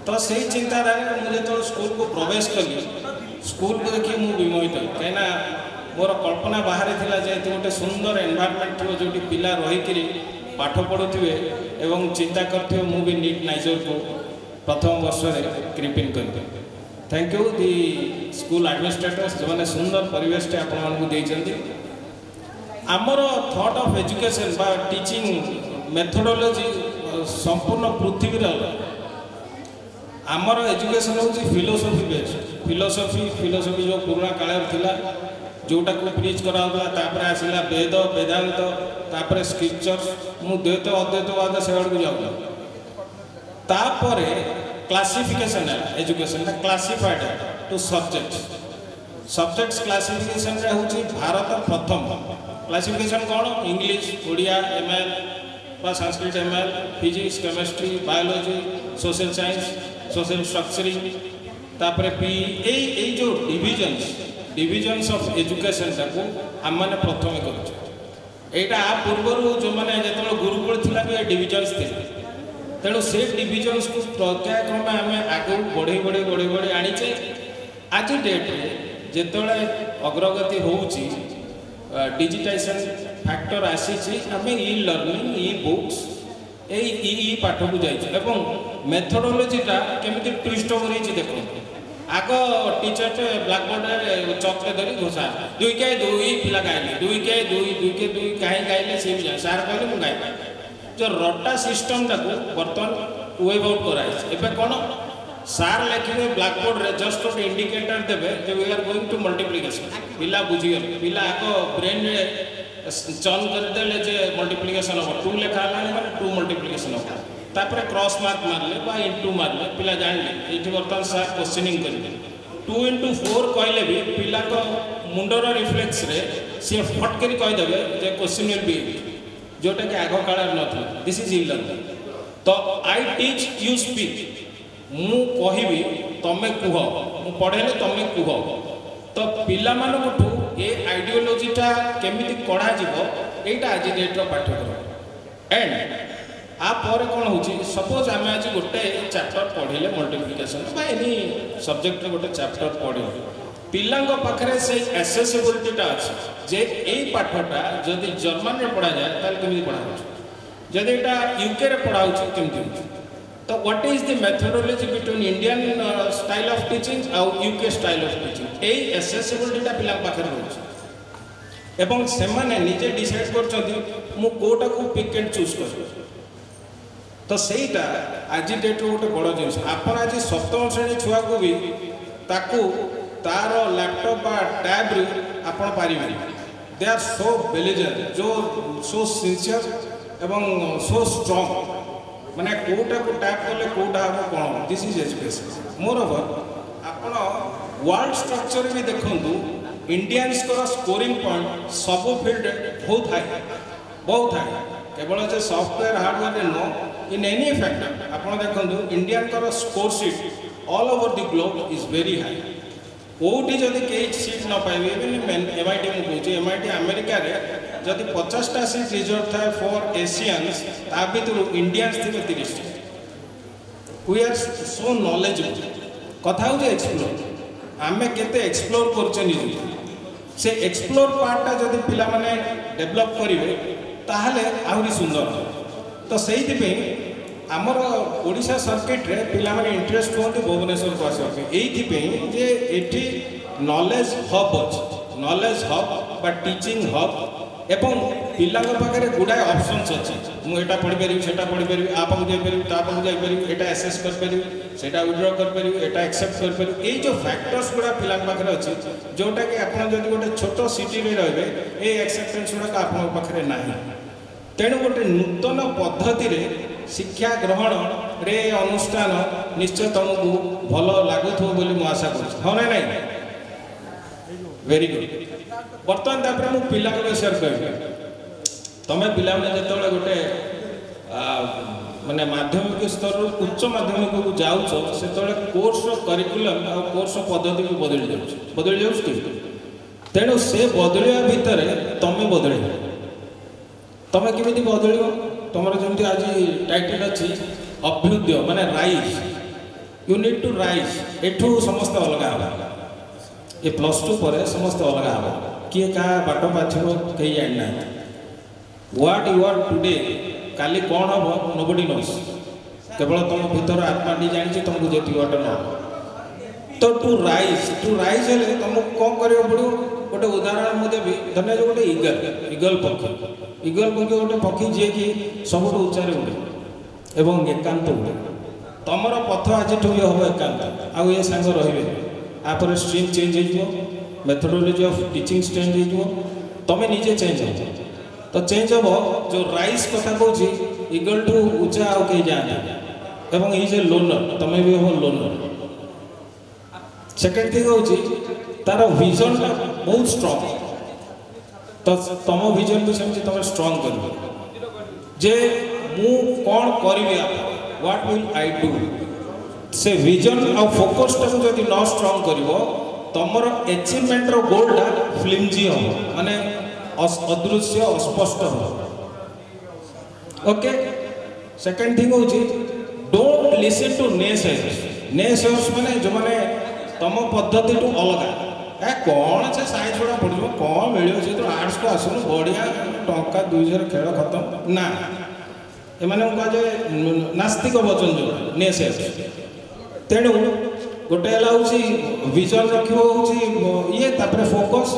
तो से चिंताधारा मुझे जो स्कूल को प्रवेश कली स्कूल को देखिए मुझे विमोहित कहीं मोर कल्पना बाहर था जेहेतु गोटे सुंदर एनवायरनमेंट थो जो पिला रहीकि पाठ पढ़ुवे एवं चिंता करते मु भी नीट नाइजर को प्रथम वर्ष में क्रिपिंग कर thank you the school administrators जो मैंने सुंदर परिवेश आपको आमर थॉट ऑफ एजुकेशन बा टीचिंग मेथोडोलॉजी संपूर्ण पृथ्वी आमर एजुकेशन हूँ फिलोसफी बेस्ड फिलोसफी जो पुराना काल थिला जोटा को प्रिच कराला आसला वेद वेदांत तापर स्क्रिप्चर्स मु द्वैत अद्वैतवाद से आड़ को जाऊँ तापर classification education classified two subjects classification रे हूँ भारत प्रथम क्लासिफिकेशन कौन इंग्लिश ओडिया एमएल बा Sanskrit ML physics chemistry biology social science social structuring तापर पी ए जो डिविजन्स ऑफ एजुकेशन को आम मैंने प्रथम करा पूर्व जो मैंने जो गुरुकुल थी भी डिविजन्स थे तेणु से डिविजन्स को प्रत्याक्रमे आम आगे बढ़े बढ़े बढ़े बढ़े आनीचे आज डेट्रे जिते अग्रगति हो डिजिटाइजेशन फैक्टर आसी आम इ लर्निंग इ बुक्स यही पाठ को जाइए मेथोडोलॉजीटा केमी ट्विस्ट हो देखो आग टीचर ब्लैक बोर्ड चक धरी घोषा 2 के 2 पिला गाइले 2 के 2 कहीं गाइले सी भी जाए सार कहले मुझे गाइबा जो रटा सिस्टमटा को बर्तमान वेब आउट कराई कौन सार लिखे ब्लैक बोर्ड रे जस्ट गोटे इंडिकेटर देवे we are going to multiplication पिला बुझीगले पिला आग ब्रेन चन करदे जे मल्टीप्लिकेशन हम 2 लेखा मैंने 2 मल्टीप्लिकेशन हम तापर क्रॉस मार्क मारले बा इंटू मारले पिला जानले ये बर्तमान सार क्वेश्चनिंग करेंगे 2 into 4 कहले भी पिला को मुंडर रिफ्लेक्स रे सी फट कर कहीदेवे जे क्वेश्चन विल बी जोटा कि आग काल ना दिस इज इ लर्निंग तो आई टीच यू स्पीक मु कहबी तमे कुह मु पढ़ेले तमे कुह तो पिला मानकठू ए आइडियोलॉजीटा केमिति कढ़ा जीवो एटा आज डेट पाठ्यक्रम एंड आपर कौन हो सपोज आम आज गोटे चैप्टर पढ़े मल्टीप्लिकेशन बा एनी सब्जेक्ट गोटे चैप्टर पढ़े पिला पाखे से एसेसिबिलिटीटा अच्छे जे यही पाठटा जदि जर्मन में पढ़ा जाए ताल केमी पढ़ा जदि एटा यूके रे पढ़ा होछि केमति होछि तो what is the methodology between Indian style of teaching और यूके स्टाइल ऑफ टीचिंग ए एसेसिबिलिटीटा पिला पाखर होछि एवं से माने निजे डिसाइड करछथि मु कोटा को पिक एंड चूज कर तो सेटा आज डेट गोटे बड़ जिनिस आपण आज सप्तम श्रेणी छुआ को भी ताकू तार लैपटॉप बा टैब रे आपण पारिबे दे आर सो बेलिजेंट जो सो सिंसियर एवं सो स्ट्रांग माने कोटा को टैप कले कोटा हम कोन this is education moreover आपण वर्ल्ड स्ट्रक्चर भी देखंतु इंडियंस को स्कोरिंग पॉइंट सब फील्ड बहुत हाई केवल जे software hardware no in any factor आपण देखंतु इंडियन को score sheet all over the globe is very high कोटी जदि कई सीट न पाइबे इवन एमआईटी मु कहूँ एमआईटी अमेरिका रे जदि 50टा सीट रिजर्व थाए फॉर एशियंस ता भितर इंडियंस थे 30 वी आर सो नॉलेजेबल कथा हो एक्सप्लोर आमे केते एक्सप्लोर करछे निज से एक्सप्लोर पार्टटा जदि पिला माने डेवलप करिवे ताहले आहुरी सुंदर तो सेहि पे आमर ओडिशा सर्किट रे पिला माने इंटरेस्ट होती भुवनेश्वर को आसे एथि पे जे एठी नॉलेज हब अछि नॉलेज हब बा टीचिंग हब एवं पिला पाखे गुड़ाए ऑप्शंस अच्छी मुझे पढ़ी पारि से पढ़ी पारि आ पाक जापरि ता पाक जापरि एटा एसेस कर पारि सेटा विड्रॉ कर पारि एटा एक्सेप्ट कर पारि ए जो फैक्टर्स गुड़ा पिला पाखे अच्छी जोटा कि आप जब गोटे छोट सिटी में रे ए एक्सेप्टेंस गुड़ाक आप पाखे ना तेणु गोटे नूतन पद्धति रे शिक्षा ग्रहण रे अनुष्ठान निश्चय तुमको भल लगुव बोली मुझे आशा कर हाँ ना नहीं वेरी गुड बर्तमान तापर मु पिला विषय कह तुम्हें पिला जो गोटे माने माध्यमिक स्तर उच्च माध्यमिक को जाऊच से कोर्स करिकुलम और कोर्स पद्धति भी बदली जाऊँ तेणु से बदलिया भितर तुम्हें बदल तुम्हें केमी बदल तुम जमी आज टाइटल अच्छी अभ्युदय माने rise you need to rise एठू समस्त अलग हम ये +2 पर समस्त अलग हम किए क्या बाट बाछब कहीं जाना व्हाट यू आर टुडे काली कौन हम नोबडी नोस केवल तुम भीतर आत्मा टी जानी तुमको जी बाट न तो टू राइज हेले तुमको कौन कर पड़ो गोटे उदाहरण मुझे देवी धन्य जो गोटे इगल पक्षी गोटे पक्षी जी कि सब उच्चारे उड़े एवं एकांत उड़े तुमर पथ आज भी हम एकांत आउ ये सांग रे आप स्ट्रीम चेंज हो मेथोडोलॉजी ऑफ टीचिंग चेंज हो तुम्हें निजे चेंज हो तो चेंज हम जो राइज कथा कौन इगल ठू ऊंचा आउ कहीं जाते एवं इज ए लोनर तुम्हें भी हम लोनर सेकेंड थिंग हूँ तार विजन बहुत स्ट्रांग तो तुम विजन भी सेमती तुम स्ट्रांग कर जे मु कौन करी व्हाट विल आई डू से विजन और फोकस टाक जब न स्ट्रांग कर तुमर अचीवमेंट गोलटा फ्लिमजी हम माने अदृश्य अस्पष्ट हम ओके सेकेंड थिंग हूँ डोंट लिसन टू नेसेयर्स माने जो माने तुम पद्धति टू अलग ए कौन से साइंस गुड़ा पढ़ो कौन मिले से तो आर्ट्स को आसुन बढ़िया टंका 2000 खेल खत्म ना एमाने कह नास्तिक वचन जो नेसेयर्स तेणु गोटे विजन रखी ये फोकस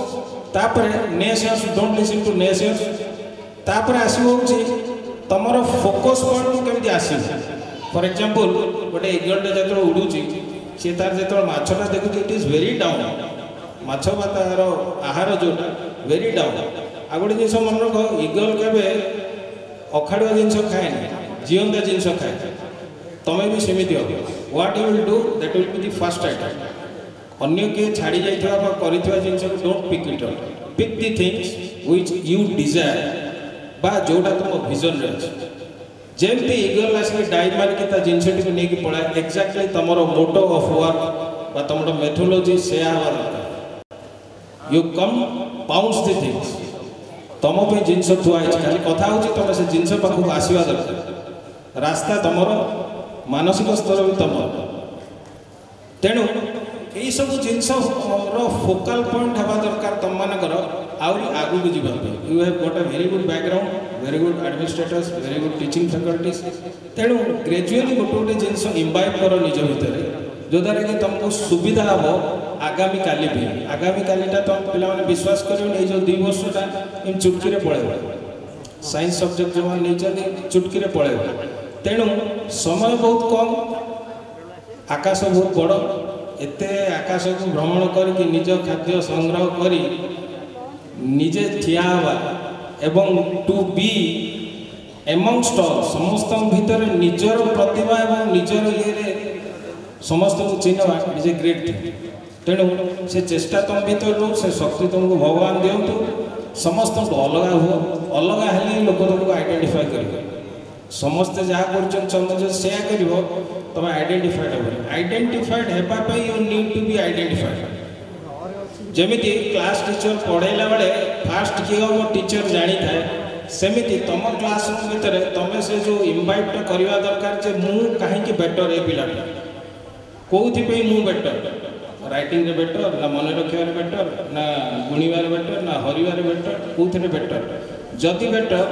तापर naysayers don't listen to naysayers तापर आसो तुमर फोकस पॉइंट केमती आस फॉर एग्जांपल गोटे इगलटे जो उड़ूची सी तार जो माछटा देखुची इट इज वेरी डाउन माछ बा तार आहार जोटा वेरी डाउन आ गोटे जिन मन रख इगल के अखाड़ुआ जिन खाए जीवंता जिन खाए तुम्हें भी सेमती हो what you will do that will be the first item अन्य किए छाड़ी जाइथिबा करिथिबा जिन को don't pick it up pick the things which you desire बा जोटा तुम विजन रे अछि जेमती इगल आसे डाई मार के जिनसटी को लेके पड़ा एक्जाक्टली तुमरो मोटो ऑफ वर्क बा तुमरो मेथोडोलॉजी से आवा दरकार you come pounds the things तुम पे जिनस थुआ खाली कथा होची तुम से जिनस पाखु आसीबा दरकार रास्ता तुमरो मानसिक स्तर भी तुम तेणु यही सब जिनस फोकाल पॉइंट हवा दरकार तुम मानकर आहरी आगू को जीवा you have got a very good background very good administrators very good teaching faculties तेणु ग्रेजुअली गोटे गोटे जिनस इम्बाइब कर निज भितर जोद्वारा कि तुमको सुविधा हम आगामी काली भी आगामी कालीटा तुम पे विश्वास कर जो 2 वर्षटा चुटकी पड़े साइंस सब्जेक्ट जो नहीं चुटकी पड़े तेणु समय बहुत कम आकाश बहुत बड़ एते आकाश को भ्रमण करके निज खाद्य संग्रह करी निजे ठिया हवा एवं टू बी एमंगस्ट ऑल समस्त भितर निजर प्रतिभा एवं निजर ये समस्त को चिन्हवा इज ए ग्रेट थिंग तेणु से चेष्टा तुम भीतर रो से शक्ति तुमको भगवान दिंतु समस्त को अलग हुआ अलग हेल्ले लोक तुमको आइडेंटिफाई करेंगे समस्ते जहाँ कर से तुम आइडेंटिफाइड हो आइडेंटिफाइड होगापी you need to be identified जमीती क्लास टीचर पढ़ेला बेले फास्ट किए हम टीचर जानी थाए सेमिति तुम क्लासरूम भितर तुम से जो इनवाइट करवा दरकार जे मु कहीं बेटर ए पिलाटा कौथि मु बेटर राइटिंग रे बेटर ना मन रखिबार बेटर ना गुणिबार बेटर ना हरिबार बेटर कौथि बेटर जदि better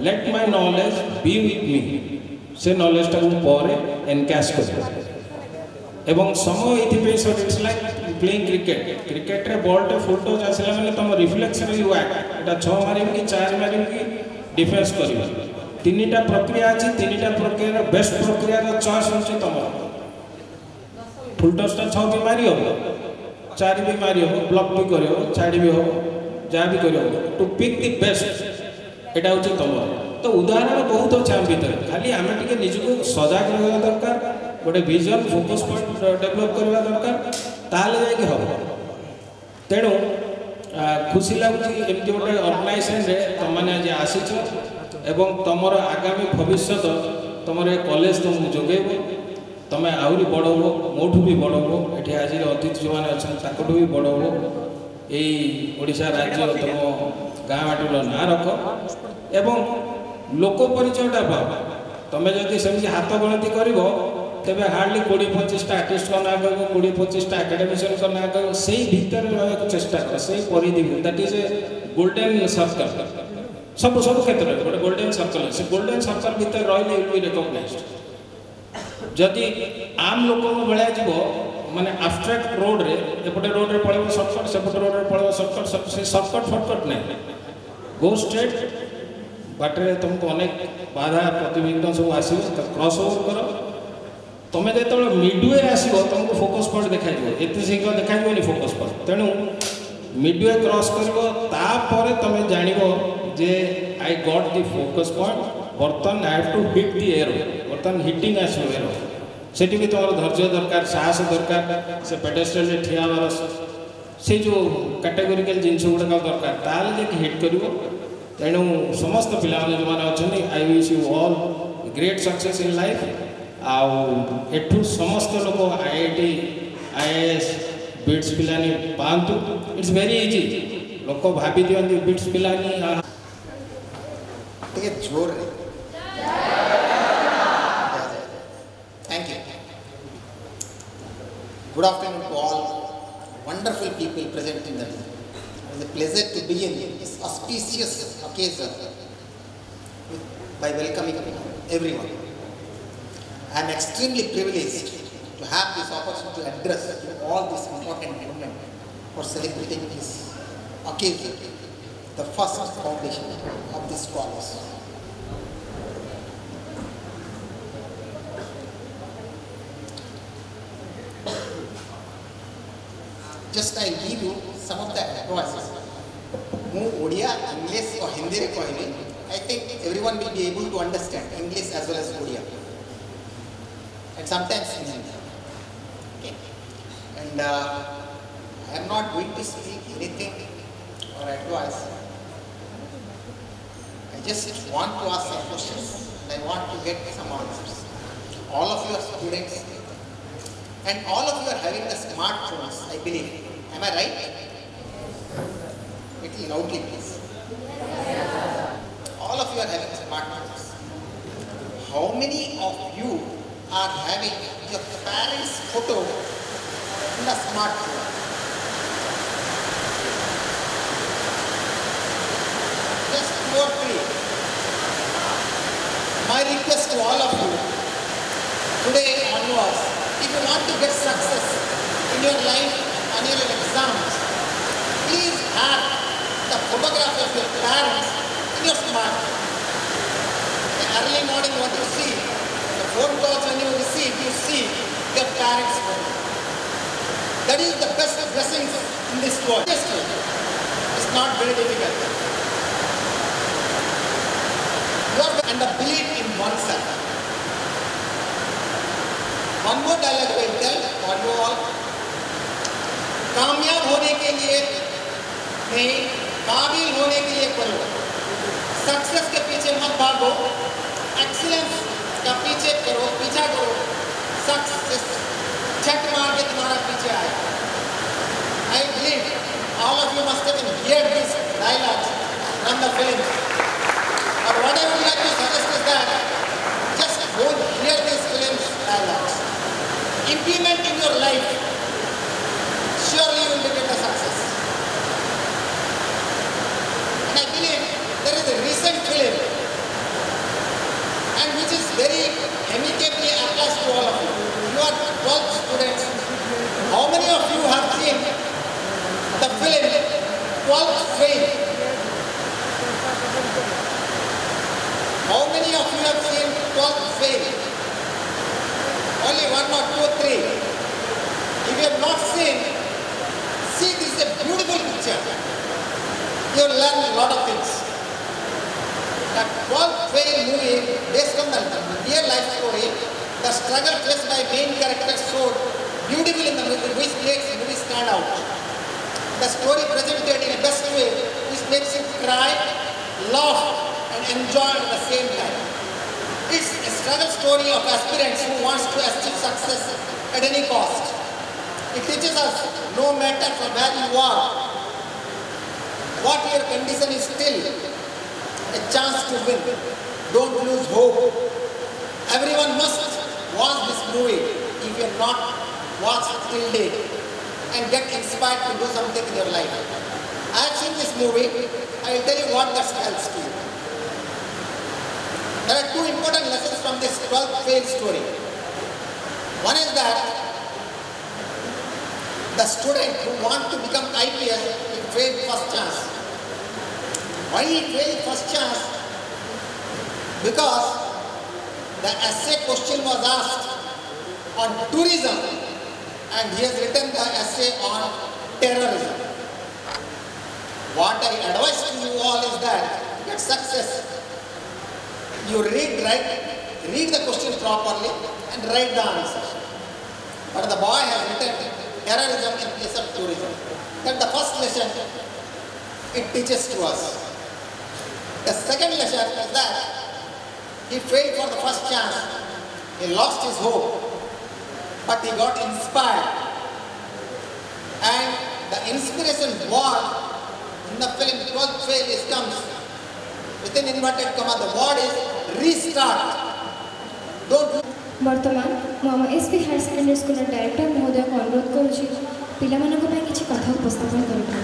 let my knowledge B with me से नॉलेज टाक पर एनकैश कर एवं समय ये it's like playing cricket cricket रे बॉल टे फुल टच आसला माने तुम रिफ्लेक्स रे यू एक्ट एटा 6 मारिम कि 4 मारिम कि डिफेंस करियो तीनटा प्रक्रिया अछि तीनटा प्रक्रिया रो बेस्ट प्रक्रिया रो चॉइस होछि तुम फुल टच टा 6 भी मारी हो 4 भी मारी हो ब्लॉक भी करियो छाड़ी भी हो जा भी करियो टू पिक द बेस्ट एटा होछि तुम तो उदाहरण बहुत अच्छे आम भर खाली आम टे निजको सजग रहा दरकार गोटे विजन फोकस पॉइंट डेभलप करवा दरकार ताले जाके हम तेणु खुशी लगुच एमती गोटे ऑर्गेनाइजेशन रे तुम मैंने आज आसीच एवं तुमर आगामी भविष्य तुम कॉलेज तुमको जोगेब तुम आहरी बड़ हो मोठू भी बड़ हो ये आज अतिथि जो मैंने अच्छा भी बड़ हो यही ओडिशा राज्य तुम गाँ बाटर ना रख एवं लोक परिचयटा पाओ तुम्हें जब सेमती हाथ गणति कर तेरे हार्डली 20-25टा आर्टिस्ट ना कह 20-25टा एकेडमिशियन का ना कह से भीतर रहा चेष्टा कर से परिधि that is a golden circle सब सब क्षेत्र में गोटे गोल्डन सर्कल से गोल्डन सर्कल भीतर रही विल बी रिकग्नाइज्ड जदि आम लोक भाया जीव माने आब्स्ट्राक्ट रोड रे एपटे रोड रे पड़े सर्टकट सेपटे रोड रे पड़े सर्टकट से सर्टकट फटकट नहीं गो स्ट्रेट बाटे तुमको अनेक बाधा प्रतिबिघ्न सब आस क्रॉस ओवर कर तुम्हें जो मिडवे आसो तुमको फोकस पॉइंट देखा एत शीघ्र देखा फोकस पॉइंट तेणु मिडवे क्रॉस कर तुम जान जे I got the focus point but then I have to hit the arrow but then hitting आसो एरो से भी तुम धैर्य दरकार साहस दरकार से पेडेस्ट्रियन ठिया हमार से जो कैटेगोरिकल जिनस गुड़ाक दरकार ताल जाके हिट कर तेणु समस्त पिला जो मैंने अच्छा I wish you all great success in life आठू समस्त लोग IIT IAS बिट्स पिलानी पातु इट्स वेरी इजी लोक भाभी दिखती बिट्स पिलानी जोर thank you good afternoon to all wonderful people present in the room. It is a pleasure to be in this auspicious occasion by welcoming everyone. I am extremely privileged to have this opportunity to address all this important moment for celebrating this occasion, the first foundation of this college. Just I give you some of the advices. Mu Odia, English or Hindi re कहबे, I think everyone will be able to understand English as well as Odia, and sometimes in Hindi. Okay. And I am not going to speak anything or advice. I just want to ask some questions and I want to get some answers. All of you are students. And all of you are having the smartphones, I believe. Am I right? Little loudly, please. All of you are having smartphones. How many of you are having your parents' photo in the smartphone? more free. My request to all of you, today onwards, if you want to get success in your life and your exams, please have the photograph of your parents in your smartphone. The early morning what you see, the phone calls when you receive, you see your parents' phone. That is the best blessings in this world. It's not very difficult. And the belief in oneself. One more dialogue I will tell for you all. कामयाब होने के लिए नहीं, काबिल होने के लिए करो. सक्सेस के पीछे मत भागो, एक्सीलेंस का पीछे करो, पीछा करो. सक्सेस छट मार के तुम्हारा पीछे आए. I believe all of you must have heard these dialogues from the film. But what I would like to suggest is that just go hear these films dialogues. Implement in your life. Surely you will get a success. And I believe there is a recent film and which is very amicably applies to all of you. You are 12 students. How many of you have seen the film 12th Fail? How many of you have seen 12th Fail? Only 1 or 2 or 3. If you have not seen, see, this is a beautiful picture. You will learn a lot of things. That 12th Fail movie, based on the real life story, the struggle faced by main character showed beautiful in the movie, which makes the movie stand out. The story presented in a best way, which makes you cry, laugh, and enjoy at the same time. It's a struggle story of aspirants who wants to achieve success at any cost. It teaches us, no matter from where you are, what your condition is, still a chance to win. Don't lose hope. Everyone must watch this movie if you have not watched it till date and get inspired to do something in your life. I have seen this movie. I will tell you what that tells to you. There are 2 important lessons from this 12th Fail story. One is that the student who wants to become IPS will fail first chance. Why he failed first chance? Because the essay question was asked on tourism and he has written the essay on terrorism. What I advise to you all is that to get success, you read the question properly and write the answer. But the boy has written terrorism in place of tourism. That's the first lesson it teaches to us. The second lesson is that he failed for the first chance. He lost his hope. But he got inspired. And the inspiration word in the film 12th Fail comes within inverted comma. The word is restart. Don't ବର୍ତ୍ତମାନ ମୁଁ ଆମ SP higher secondary ସ୍କୁଲର director ମହୋଦୟଙ୍କୁ ଅନୁରୋଧ କରୁଛି ପିଲାମାନଙ୍କ ପାଇଁ କିଛି କଥା ଉପସ୍ଥାପନ କରିବେ।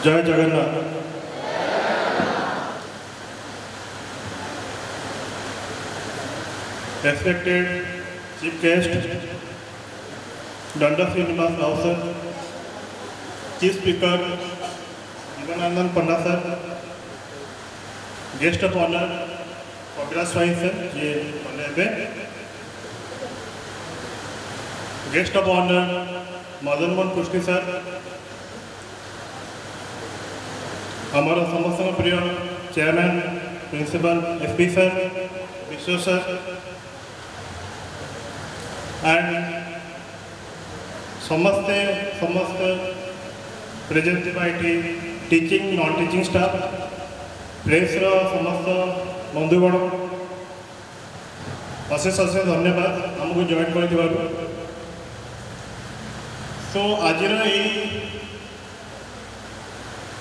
जय Jagannath. Respected Chief Guest, Danda Srinivas Rao sir, Chief Speaker Jivanandan Panna sir, Guest of Honor Abhilash Swai sir, ये बने Guest of Honor Madan Mohan Pushti sir, हमारा समस्त प्रिय चेयरमैन प्रिंसिपल एसपी सर विश्व सर एंड समस्त present teaching non teaching staff press समस्त बंधुगण अशेष धन्यवाद आमको जॉइन कर। सो आज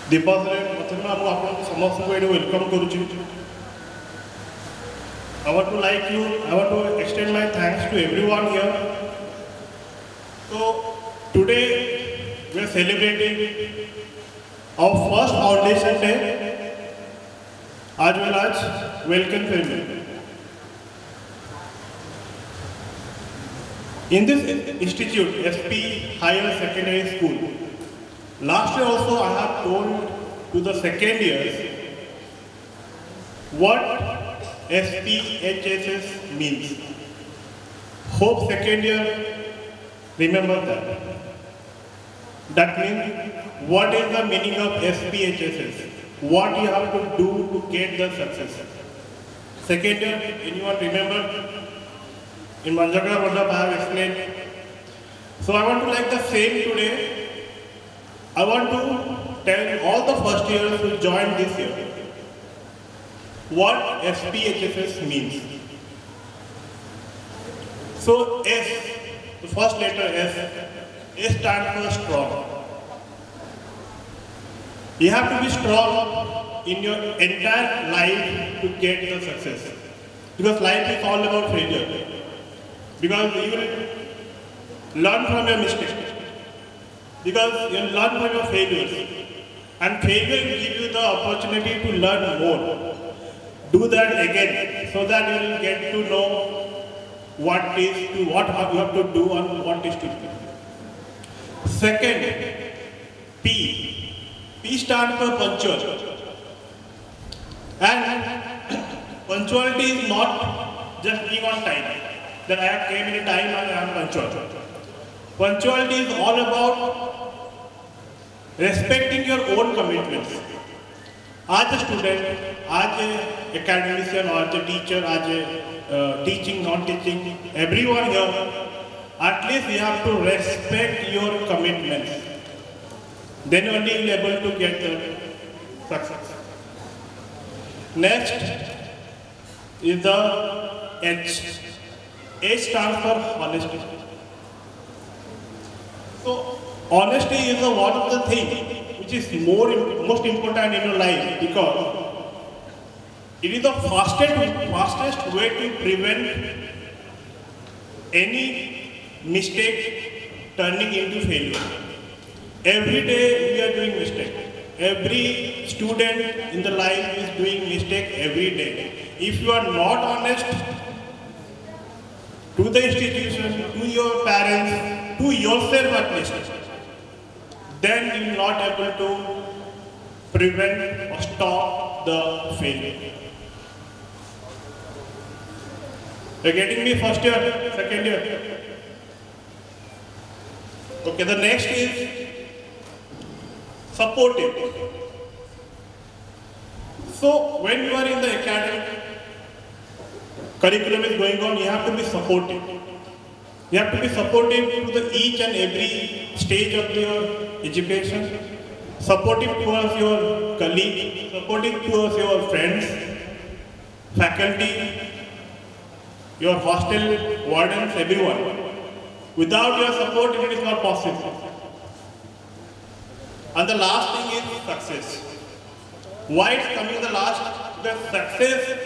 दिवस प्रथम आप समस्त को ये welcome करुच्ची I want to extend my thanks to everyone here. So today we are celebrating our first foundation day as well as welcome ceremony. In this institute, SP Higher Secondary School, last year also I have told to the second years what SPHSS means. Hope second year remember that. That means what is the meaning of SPHSS? What you have to do to get the success. Second year, anyone remember? In Manjagara Mandap I have explained. So I want to like the same today. I want to tell all the first years who joined this year what SPHSS means. So S, the first letter S stands for strong. You have to be strong in your entire life to get the success. Because life is all about failure. Because you will learn from your mistakes. Because you will learn from your failures. And failure will give you the opportunity to learn more. Do that again so that you will get to know what you have to do and what is to do. Second, P. P stands for punctual. And punctuality is not just being on time. That I have came in a time and I am punctual. Punctuality is all about respecting your own commitments. As a student, as a academician, or as a teacher, as a teaching, non-teaching, everyone here, at least you have to respect your commitments. Then only you will be able to get the success. Next is the H. H stands for honesty. So honesty is one of the things which is most important in your life, because it is the fastest way to prevent any mistake turning into failure. Every day we are doing mistake. Every student in the life is doing mistake every day. If you are not honest to the institution, to your parents, to yourself at least, then you will not able to prevent or stop the failure. You're getting me? First year, second year. Okay, the next is supportive. So when you are in the academic curriculum is going on, you have to be supportive. You have to be supportive to each and every stage of your education, supportive towards your colleagues, supportive towards your friends, faculty, your hostel wardens, everyone. Without your support, it is not possible. And the last thing is success. Why it's coming the last? Because success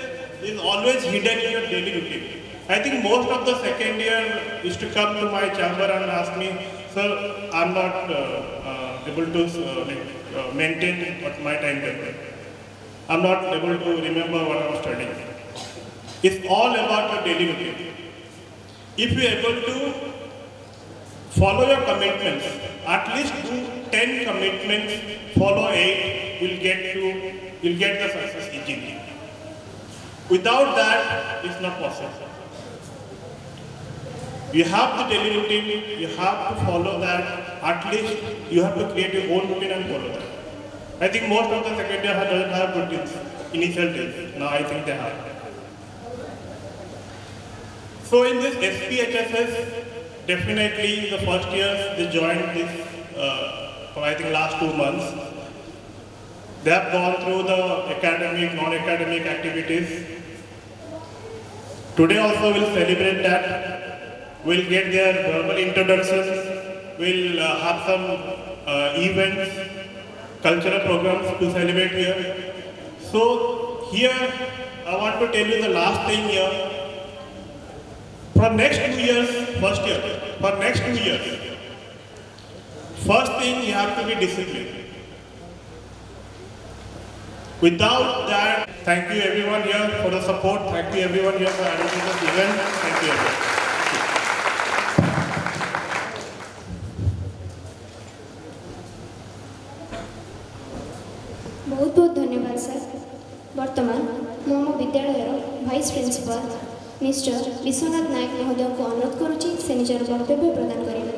is always hidden in your daily routine. I think most of the second year used to come to my chamber and ask me, sir, I'm not able to maintain my timetable. I'm not able to remember what I'm studying. It's all about your daily routine. If you're able to follow your commitments, at least do 10 commitments, follow 8, you'll get the success easily. Without that, it's not possible. You have the daily routine, you have to follow that. At least you have to create your own routine and follow that. I think most of the second year doesn't have routines, initial days. Now I think they have. So in this SPHSS, definitely the first years they joined this for I think last 2 months. They have gone through the academic, non-academic activities. Today also we'll celebrate that. We'll get their verbal introductions. We'll have some events. cultural programs to celebrate here. So here I want to tell you the last thing here. For next 2 years, first thing you have to be disciplined. Without that, thank you everyone here for the support. Thank you everyone here for arranging this event. Thank you everyone. बहुत बहुत धन्यवाद sir. वर्तमान मु आम विद्यालय vice principal mister Vishwanath नायक महोदय को अनुरोध करुच्ची से निजर वक्तव्य प्रदान करेंगे।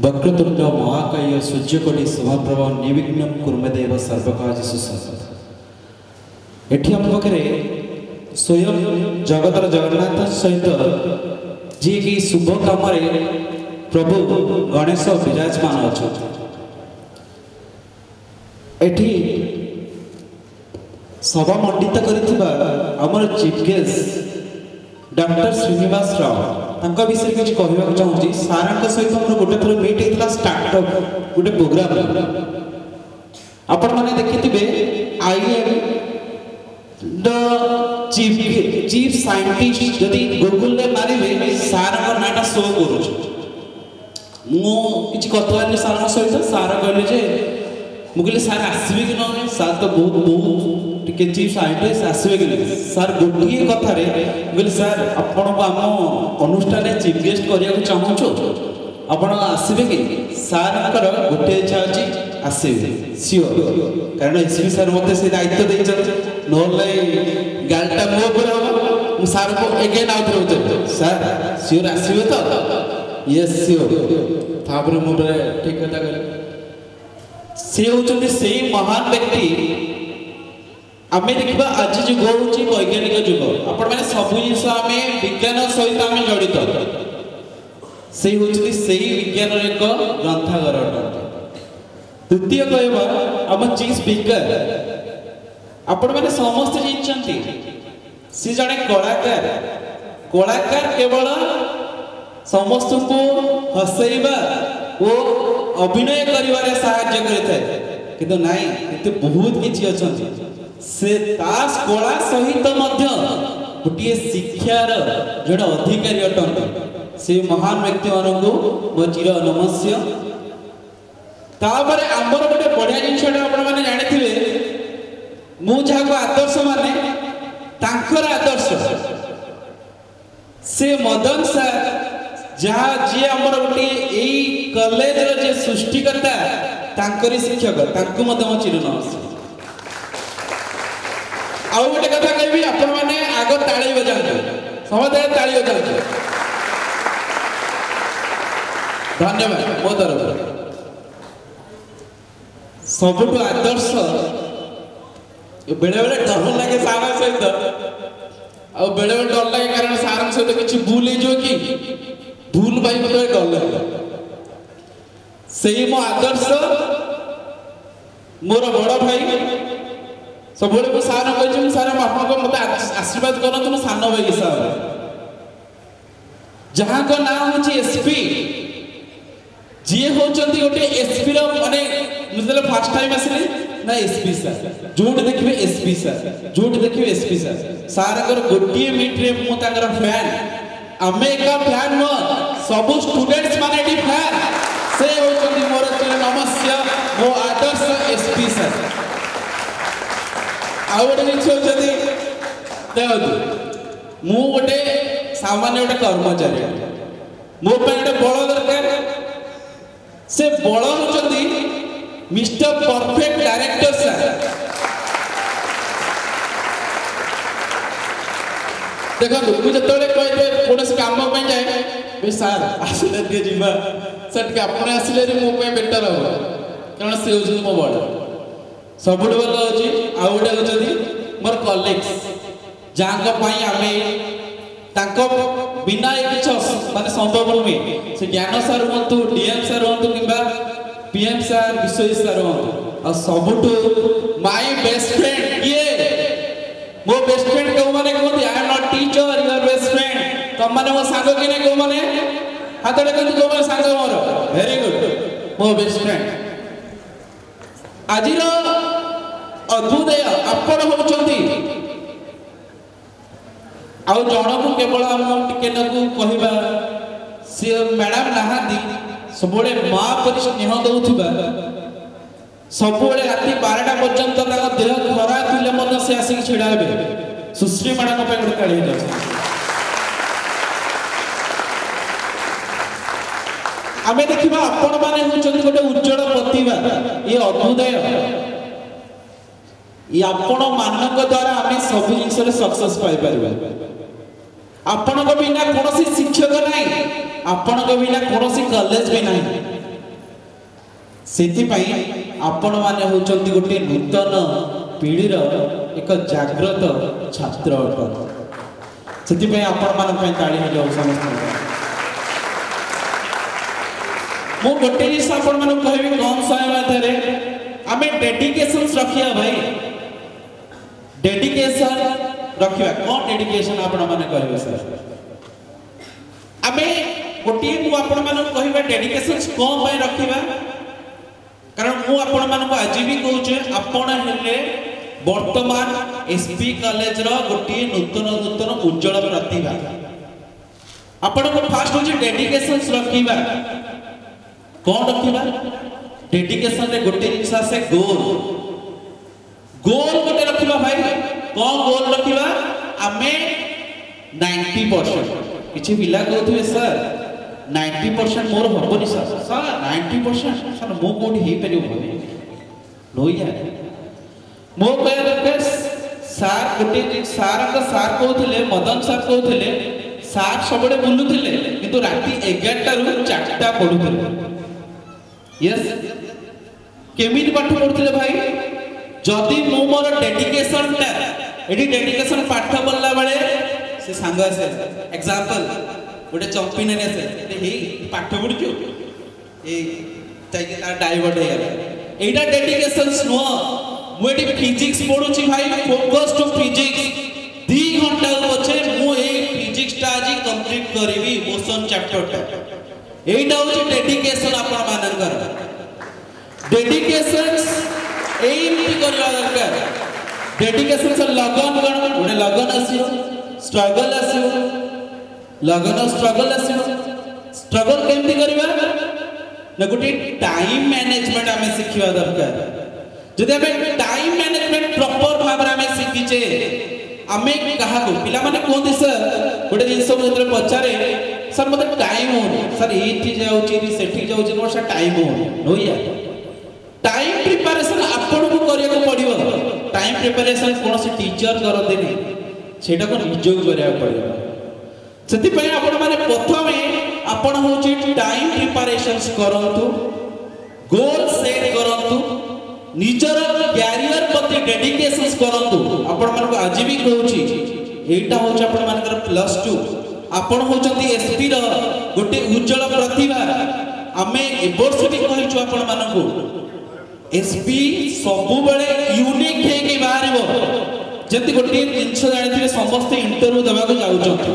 वक्रतुंड महाकाय सूर्यकोटि समप्रभ निर्विघ्नं कुर्मदेव सर्वकार्य सुसम्पदं। एठी हम पाखरे स्वयं जगतर जगन्नाथ सहित जी की शुभ काम प्रभु गणेश विराजमान अच्छा। एठी सभा मंडित करथिबा हमर chief guest doctor Srinivas Rao तांका विषय किसी कहवाक चाहूँगी। सारा सहित मोर गोटे थर मीट होता स्टार्टअप गोटे प्रोग्राम आपण मैंने देखिए IIM द चीफ साइंटिस्ट जदि गूगल में मारे सार नाटा शो करुँ मुझे कथा सार सहित सार कहले जे मुझे सार आसबे कि ना सार तो बहुत टे चीफ साइंटिस्ट आसबे कि सार गोटे कथार मुझे सार आपण को आम अनुष्ठान चीफ गेस्ट करने चाहूँ आपण आसबे कि सार गोटे इच्छा अच्छी आसबे सियोर कारण एसपी सार मत से दायित्व देते ना गालटा मो पर हम सार को एगेन आउट हो सार सियोर आसबे तो यस सियोर तापर मो ठीक कथा कहले से होचंदी से महान व्यक्ति आमे देखिबा आज जुग होची वैज्ञानिक जुग आपण माने सब जिंस आमे विज्ञान सहित आमे जड़ित से होचंदी से विज्ञान एक ग्रंथागार अटंती। द्वितीय कहबा हम चीफ स्पीकर आपण माने समस्त जानचंती से जने कलाकार केवल समस्त को हसैबा ओ अभिनय करिवारे सहाय्य करिथाय किंतु नाई एते बहुत किछि अछंती से तास कला सहित मध्य गोटे शिक्षार जोड़ा अधिकारी अटंती से महान व्यक्ति मानू मो चिर नमस्य। तापर आमर गोटे बढ़िया जिनसटा आपण माने जानिथिबे मु जाको आदर्श माने तांकर आदर्श से मदन सर जहाँ जी आमर गोटे यही कॉलेज रो जे सृष्टिकर्ता तांकरी शिक्षक तांको मते मो चिर नमस्य। आउ गोटे कथा कहबी आपण माने आगो ताळी बजांतु समझे ताळी बजांतु धन्यवाद मो तरफ सबुठु आदर्श बेले बेले डर लगे सार सहित आ बेले बेले डर लगे कारण सार सहित किछि भूल हो कि भूल भाई मत डर लगे से मो आदर्श मोर बड़ भाई सब मु सार कही सार आपको मत आशीर्वाद करतु मो सान भाई हिसाब जहाँ का नाम हूँ एसपी जी होचंती गोटे एसपी रो माने मुझे फर्स्ट टाइम आसिले ना एसपी सर जोट देखिबे एसपी सर जोट देखिबे एसपी सर सार अगर गोटे मीट रे मु तांगर फैन आमे का फैन न सब स्टूडेंट्स माने डी फैन से होचंती मोर चिर नमस्य मो आदर्श एसपी सर आउट निछ होचंती देखो मु गोटे सामान्य गोटे कर्मचारी मो पे गोटे बड़ दरकार से बड़ होचंती मिस्टर परफेक्ट डायरेक्टर सर देखो मुझे जतले कहते कोनस काम पे जाए बे सर आसिले के जीवा सर के आपने आसिले रे मो पे बेटर हो कारण से होचंती मो बड़ सबुठ भल होची आ गोटे होचंती मोर कलीग्स जांका पई आमे तांको बिना किछ माने संभव नुहे से ज्ञान सर हुंतु डीएम सर हुंतु किबा पीएम सर विश्व सर हुंतु आ सबुठु माय बेस्ट फ्रेंड ये मो बेस्ट फ्रेंड को माने कहते I am not teacher your best friend तो ତମାନେ ମୋ ସାଙ୍ଗ କି ନାହିଁ କୋଉମାନେ ହାତ ଦେଖନ୍ତୁ କୋଉମାନେ ସାଙ୍ଗ ମୋର ଭେରି ଗୁଡ୍ ମୋ ବେଷ୍ଟ ଫ୍ରେଣ୍ଡ ଆଜିର ଅଭ୍ୟୁଦୟ ଆପଣ ହେଉଛନ୍ତି ଆଉ ଜଣକୁ କେବଳ ଆମ ଟିକେ ନାକୁ କହିବା ସିଏ ମ୍ୟାଡାମ ନାହାନ୍ତି ସବୁବେଳେ ମା ପରି ସ୍ନେହ ଦେଉଥିବା ସବୁବେଳେ ରାତି 12ଟା ପର୍ଯ୍ୟନ୍ତ ତାଙ୍କ ଦେହ ଖରାପ ଥିଲେ ମଧ୍ୟ ସେ ଆସିକି ଛିଡ଼ା ହେବେ ସୁଶ୍ରୀ ମ୍ୟାଡାମଙ୍କ ପାଇଁ ଗୋଟେ ତାଳି ହେଇଯାଉଛି ଆମେ ଦେଖିବା ଆପଣମାନେ ହେଉଛନ୍ତି ଗୋଟେ ଉଜ୍ଜଳ ପ୍ରତିଭା ଏ ଅଭ୍ୟୁଦୟ ଏ ଆପଣମାନଙ୍କ ଦ୍ୱାରା ଆମେ ସବୁ ଜିନିଷରେ ସକ୍ସେସ୍ ପାଇପାରିବା ଆପଣଙ୍କ ବିନା କୌଣସି ଶିକ୍ଷକ ନାହିଁ ଆପଣଙ୍କ ବିନା କୌଣସି କଲେଜ ବି ନାହିଁ ସେଥିପାଇଁ ଆପଣମାନେ ହେଉଛନ୍ତି ଗୋଟିଏ ନୂତନ ପିଢ଼ିର ଏକ ଜାଗ୍ରତ ଛାତ୍ର ଅଟନ୍ତି ସେଥିପାଇଁ ଆପଣମାନଙ୍କ ପାଇଁ ତାଳି ହେଇଯାଉ ସମସ୍ତଙ୍କୁ ମୁଁ ଗୋଟେ ଜିନିଷ ଆପଣମାନଙ୍କୁ କହିବି କମ୍ ସମୟ ମଧ୍ୟରେ ଆମେ ଡେଡିକେସନ୍ସ ରଖିବା ଭାଇ ଡେଡିକେସନ୍ ରଖିବା କ'ଣ ଡେଡିକେସନ୍ ଆପଣମାନେ କହିବେ ସାର୍ ଆମେ ଗୋଟିଏ ମୁଁ ଆପଣମାନଙ୍କୁ କହିବା ଡେଡିକେସନ୍ସ କ'ଣ ପାଇଁ ରଖିବା କାରଣ ମୁଁ ଆପଣମାନଙ୍କୁ ଆଜି ବି କହୁଛି ଆପଣ ହେଲେ ବର୍ତ୍ତମାନ ଏସ୍ପି କଲେଜର ଗୋଟିଏ ନୂତନ ଉଜ୍ଜଳ ପ୍ରତିଭା ଆପଣଙ୍କୁ ଫାଷ୍ଟ ହେଉଛି ଡେଡିକେସନ୍ସ ରଖିବା କ'ଣ ରଖିବା ଡେଡିକେସନରେ ଗୋଟେ ଜିନିଷ ଆସେ ଗୋଲ୍ ଗୋଟେ ରଖିବା ଭାଇ କ'ଣ ଗୋଲ୍ ରଖିବା ଆମେ 90% କିଛି ପିଲା କହୁଥିବେ ସାର୍ 90% ମୋର ହବନି ସାର୍ 90% ସାର୍ ମୁଁ କୋଉଠି ହେଇପାରିବ ନୋଇଆ ମୋ କହିବା ଦରକାର ସାର୍ ଗୋଟେ ସାର୍ କହୁଥିଲେ ମଦନ ସାର୍ କହୁଥିଲେ ସାର୍ ସବୁବେଳେ ବୁଲୁଥିଲେ କିନ୍ତୁ ରାତି 11ଟାରୁ 4ଟା ପଢୁଥିଲେ यस केमिति पाठ पढ़ुଥିଲେ भाई जदि मु मोर डेडिकेशन टा एडी डेडिकेशन पाठ पढ़ला बेले से सांग आसे एग्जांपल गोटे चंपी ने आसे हे पाठ पढ़छु ए ताकि तार डाइवर्ट हे गला एटा डेडिकेशन नो मु एडी फिजिक्स पढ़ुछि भाई फोकस टू फिजिक्स 2 घंटा पछे मु ए फिजिक्स टा आज कंप्लीट करबी मोशन चैप्टर टा एटा होची डेडिकेशन आपण मानकर डेडिकेशंस एमती करबा दरकार डेडिकेशन से लगन गोटे लगन आसियो स्ट्रगल आसियो लगन स्ट्रगल आसियो स्ट्रगल केमती करबा ना गोटे टाइम मैनेजमेंट हमें सिखिबा दरकार जदि हमें टाइम मैनेजमेंट प्रॉपर भाव रे हमें सिखिचे आमे कहा को पिला माने कोंदी सर गोटे जिंस जतरे पचारे सर मते टाइम हो सर एठी जाउची सेठी जाउची मोर सर टाइम हो नोया टाइम प्रिपरेशन आपन को करिया को पड़िबो टाइम प्रिपरेशन कोनोसी टीचर करते नै सेटा को निजोग करिया पड़िबो सेति पय आपन माने प्रथमे आपन होची टाइम प्रिपरेशंस करंतु गोल सेट करंतु निजर कैरियर प्रति डेडिकेशंस करंतु आपन मन को आज भी कहूची एटा होची आपन मानकर +2 आपण होचंती एसपी रो गोटे उज्जवल प्रतिभा आमे ए वर्ष भी कहिछु आपण मानको एसपी सबु बेले यूनिक हे के बाहरिबो जति गोटे जिंस जानिथिबे समस्त इंटरव्यू देबाको जाउछंती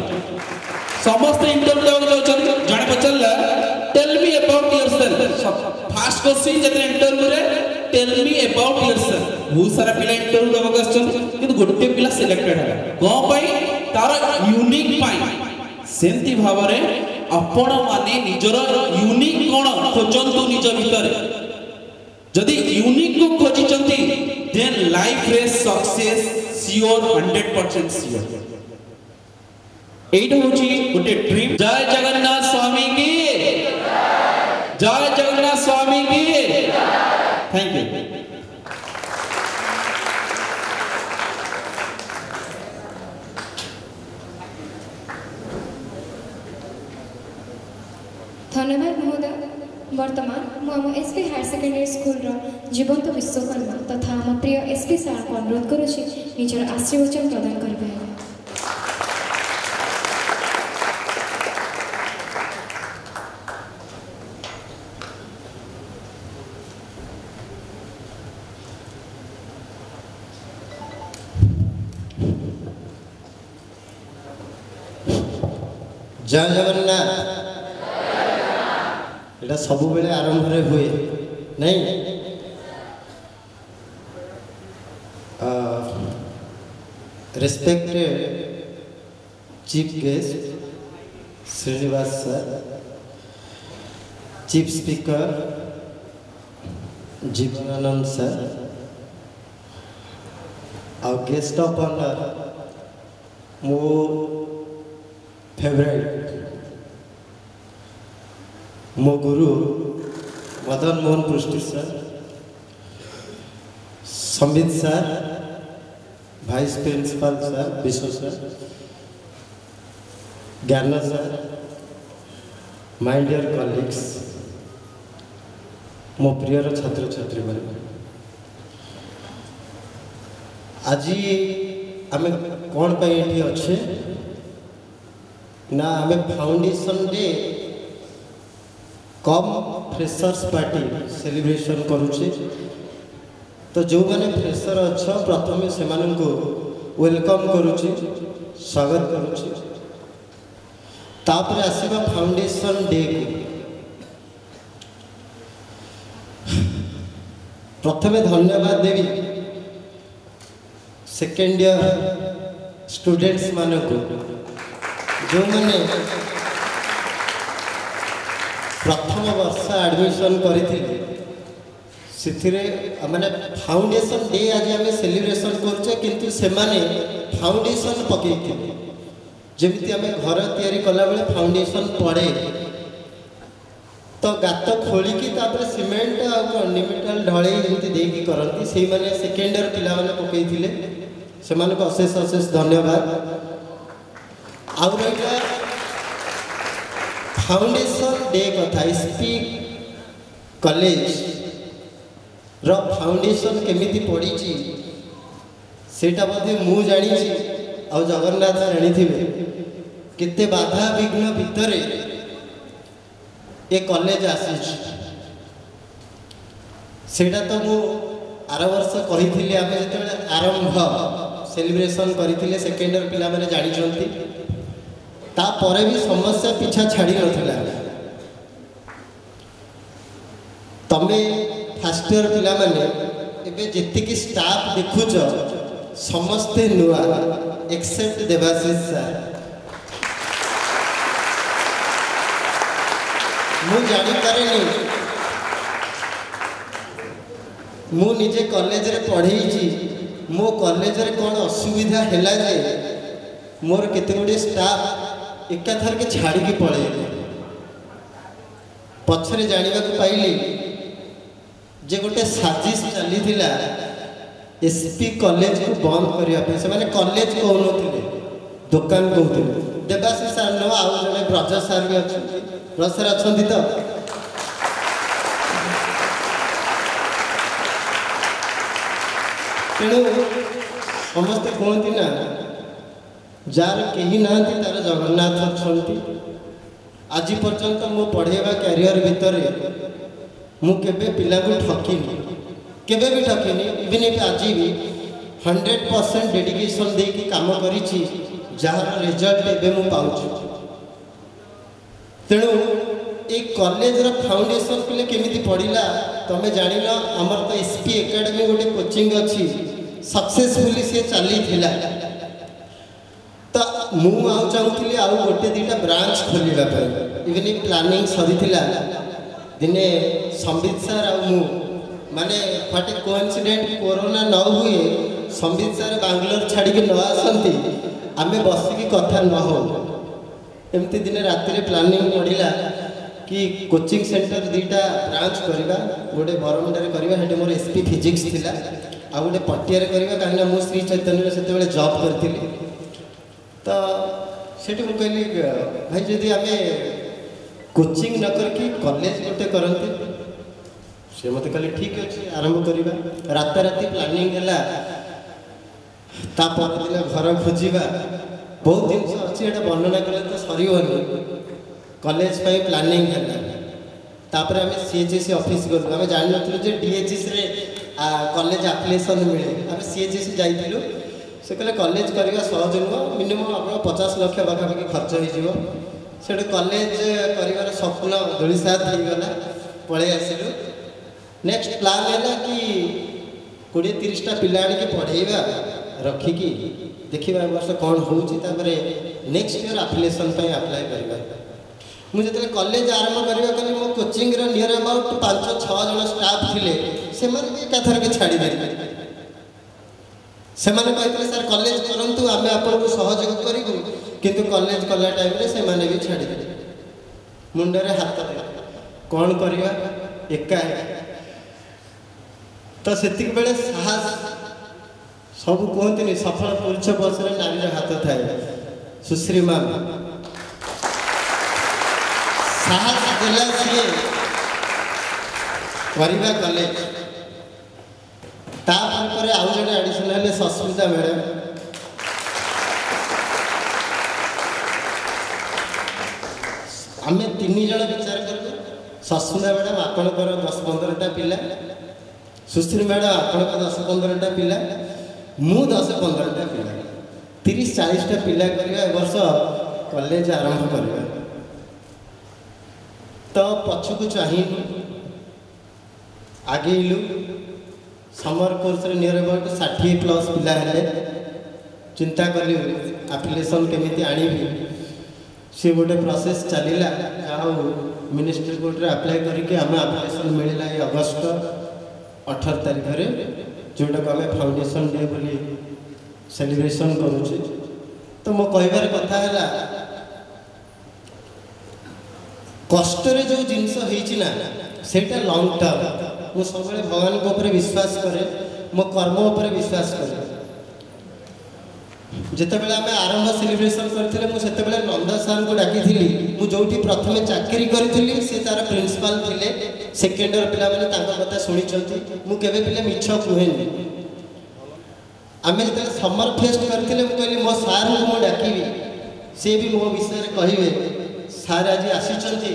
समस्त इंटरव्यू देबाको जाउछंती जणे पचलला tell me about yourself first question जति इंटरव्यू रे टेल मी अबाउट योरसेल्फ बहुत सारा पिला इंटरव्यू देबाको आछंती किंतु गोटे पिला सिलेक्टेड है को पई तार यूनिक पाई सेंती भावरे आपण माने निजर यूनिक कोन खोजंतु निज भीतर जदि यूनिक को खोजिचंती देन लाइफ रे सक्सेस सियोर 100% सियोर एटा होची गोटे ड्रीम जय जगन्नाथ स्वामी की जय जगन्नाथ स्वामी की थैंक यू धन्यवाद महोदय वर्तमान मुझे एसपी हायर सेकेंडरी स्कूल जीवंत विश्वकर्मा तथा आम प्रिय एसपी सार को अनुरोध करुच्ची निजर आशीर्वचन प्रदान करेंगे जय जगन्नाथ एटा सब बेले आरंभ हुए नहीं respected chief guest Srinivas sir chief speaker Jibanananda sir और गेस्ट ऑफ ऑनर मो फेवरेट मो गुरु Madan Mohan Prusty sir Sambit sir vice principal sir विश्व sir Gyan sir my dear colleagues मो प्रियर छात्र छात्री मैंने आज आम कौन ये अच्छे ना आम फाउंडेशन डे कम फ्रेशर्स पार्टी सेलिब्रेशन करुचे तो जो मैंने फ्रेशर अच्छा प्रथम से वेलकम करुचे स्वागत करुचे तापर आसवा फाउंडेशन डे को प्रथमे धन्यवाद देवी सेकेंड ईयर स्टूडेंट्स मान को जो मैंने प्रथम वर्ष एडमिशन करते माने फाउंडेशन डे आज आम सेलिब्रेशन करुचे किंतु से माने फाउंडेशन पकई जमी आम घर तैयारी कला बेले फाउंडेशन पड़े तो गात खोलिकी तापर सीमेंट निमेटाल ढले जमी करती से मैंने सेकेंड ईयर पिला माने पकई से अशेष अशेष धन्यवाद आउ रहा फाउंडेशन डे कथा एसपी कॉलेज रो फाउंडेशन केमिति पड़ी सेटा बोधे मु जानी आ जगन्नाथ जानी केते बाधा विघ्न भितर ये कॉलेज आसी सेटा तो मु आर वर्ष कही आम जो आरंभ सेलिब्रेशन करते सेकेंड ईयर पिला माने जानी तापर भी समस्या पीछा छाड़ी नाला तमें फास्ट ईयर पिला माने एबे जेतिकी स्टाफ देखुच समस्ते नुआ एक्सेप्ट देवाशीष सर मु जानी पारे मु निजे कॉलेज रे पढ़ी मो कॉलेज रे कौन असुविधा हैला जे मोर केते गुडी स्टाफ एकाथर के छाड़ी की पड़े पछरे जानिबा को पाइली जे गोटे साजिश चली थिला एसपी कॉलेज को बंद करने से माने कॉलेज कहते दुकान कहते देवाशीष सार न आउ जड़े ब्रज सार भी अच्छा ब्रज सार अच्छा तो तेणु समस्ते कहती ना जार कहीं ना तार जगन्नाथ अच्छा आज पर्यंत मो पढ़ेवा कैरियर भितर मुझे पिला को ठकिनी केबे भी ठकिनी इवन इफ आज भी 100% डेडिकेशन देकी काम करी जार रिजल्ट एवं मु पाऊँ तेणु ये कॉलेज रा फाउंडेशन पिले केमिति पड़िला तमे जानिल आमर तो एसपी एकेडमी गोटे कोचिंग अच्छी सक्सेसफुली सी चली थिला तो मु आउ चाहूली आउ गोटे दीटा ब्रांच खोलिबा पर इवन इ प्लानिंग सरी थिला दिने संबित सर आ मु माने व्हाट ए कोइंसिडेंट कोरोना न हुए संबित सर बांग्लोर छाड़ी के न आसंती आमे बसिकी कथा न हो एमती दिने राति प्लानिंग पड़िला कि कोचिंग सेंटर दीटा ब्रांच करवा गोटे बरमुंडा करवा हेटे मोर एसपी फिजिक्स थिला आ गोटे पटिया करवा कहीं मु श्री चैतन्य से जॉब करी तो सेठी मु कहली भाई जदि आम कोचिंग न करके कॉलेज गोटे करते से मत कहले ठीक अच्छे आरंभ करवा राताराति प्लानिंग है तापर दिन घर खोजा बहुत जिन अच्छी वर्णना कले तो सरनी कॉलेज प्लानिंग है तापर आम सीएचएससी ऑफिस गलु आम जान नु जे डीएचएस रे कॉलेज एप्लिकेशन मिले आम सीएचएससी जाइलु से कहले कॉलेज करवा सहज नुह मिनिमम आप 50 लाख पाखापाखि खर्च हो ସେଠୁ କଲେଜ କରିବାର ସ୍ୱପ୍ନ ଧୂଳିସାତ ହେଇଗଲା, ପଳେଇ ଆସିଲୁ। ନେକ୍ସଟ ପ୍ଲାନ୍ ହେଲା କି 20-30ଟା ପିଲା ଆଣିକି ପଢ଼େଇବା, ରଖିକି ଦେଖିବା ଏ ବର୍ଷ କ'ଣ ହେଉଛି, ତାପରେ ନେକ୍ସଟ ଇୟର ଆଫିଲିଏସନ୍ ପାଇଁ ଆପ୍ଲାଏ କରିବା। ମୁଁ ଯେତେବେଳେ କଲେଜ ଆରମ୍ଭ କରିବା କଲି ମୋ କୋଚିଂର ନିୟର ଆବାଉଟ୍ 5-6 ଜଣ ଷ୍ଟାଫ୍ ଥିଲେ, ସେମାନେ ବି ଏକାଥରକେ ଛାଡ଼ିଦେଲେ। ସେମାନେ କହିଥିଲେ ସାର୍ କଲେଜ କରନ୍ତୁ, ଆମେ ଆପଣଙ୍କୁ ସହଯୋଗ କରିବୁ, କିନ୍ତୁ କଲେଜ କଲା ଟାଇମ୍ରେ ସେମାନେ ବି ଛାଡ଼ିଦେଲେ। ମୁଣ୍ଡରେ ହାତ ଦେଲେ, କ'ଣ କରିବା, ଏକା ତ ସେତିକି ବେଳେ ସାହସ, ସବୁ କୁହନ୍ତିନି ସଫଳ ପୁରୁଷ ପଛରେ ନାରୀର ହାତ ଥାଏ, ସୁଶ୍ରୀ ମ୍ୟାମ୍ ସାହସ ଦେଲା ସିଏ କରିବା କଲେଜ। ତାପରେ ଆଉ ଜଣେ ଆଡ଼ିସନ୍ ହେଲେ ସସ୍ମିତା ମ୍ୟାଡ଼ାମ୍। ଆମେ 3 ଜଣ ବିଚାର କଲୁ, ସସ୍ମିତା ମ୍ୟାଡ଼ାମ୍ ଆପଣଙ୍କର 10-15ଟା ପିଲା, ସୁଶ୍ରୀ ମ୍ୟାଡ଼ାମ୍ ଆପଣଙ୍କର 10-15ଟା ପିଲା, ମୁଁ 10-15ଟା ପିଲା, 30-40ଟା ପିଲା କରିବା ଏ ବର୍ଷ କଲେଜ ଆରମ୍ଭ କରିବା। ତ ପଛକୁ ଚାହିଁଲୁ, ଆଗେଇଲୁ। ସମର କୋର୍ସରେ ନିୟର ଆବାଉଟ୍ 60+ ପିଲା ହେଲେ। ଚିନ୍ତା କଲି ଆପ୍ଲିକେସନ୍ କେମିତି ଆଣିବି, ସେ ଗୋଟେ ପ୍ରୋସେସ୍ ଚାଲିଲା। ଆଉ ମିନିଷ୍ଟ୍ରି କୋର୍ଟରେ ଆପ୍ଲାଏ କରିକି ଆମେ ଆପ୍ଲିକେସନ୍ ମିଳିଲା ଏଇ ଅଗଷ୍ଟ 18 ତାରିଖରେ, ଯେଉଁଟାକୁ ଆମେ ଫାଉଣ୍ଡେସନ୍ ଡେ ବୋଲି ସେଲିବ୍ରେସନ୍ କରୁଛେ। ତ ମୋ କହିବାର କଥା ହେଲା, କଷ୍ଟରେ ଯେଉଁ ଜିନିଷ ହେଇଛି ନା ସେଇଟା ଲଙ୍ଗ୍ ଟର୍ମ। ମୁଁ ସବୁବେଳେ ଭଗବାନଙ୍କ ଉପରେ ବିଶ୍ୱାସ କରେ, ମୋ କର୍ମ ଉପରେ ବିଶ୍ୱାସ କରେ। ଯେତେବେଳେ ଆମେ ଆରମ୍ଭ ସେଲିବ୍ରେସନ୍ କରିଥିଲେ, ମୁଁ ସେତେବେଳେ ନନ୍ଦା ସାର୍ଙ୍କୁ ଡାକିଥିଲି। ମୁଁ ଯେଉଁଠି ପ୍ରଥମେ ଚାକିରି କରିଥିଲି ସେ ତା'ର ପ୍ରିନ୍ସିପାଲ୍ ଥିଲେ। ସେକେଣ୍ଡ ଇୟର ପିଲାମାନେ ତାଙ୍କ କଥା ଶୁଣିଛନ୍ତି। ମୁଁ କେବେ ପିଲା ମିଛ କୁହେନି। ଆମେ ଯେତେବେଳେ ସମର ଫେଷ୍ଟ କରିଥିଲେ, ମୁଁ କହିଲି ମୋ ସାର୍ଙ୍କୁ ମୁଁ ଡାକିବି, ସେ ବି ମୋ ବିଷୟରେ କହିବେ। ସାର୍ ଆଜି ଆସିଛନ୍ତି,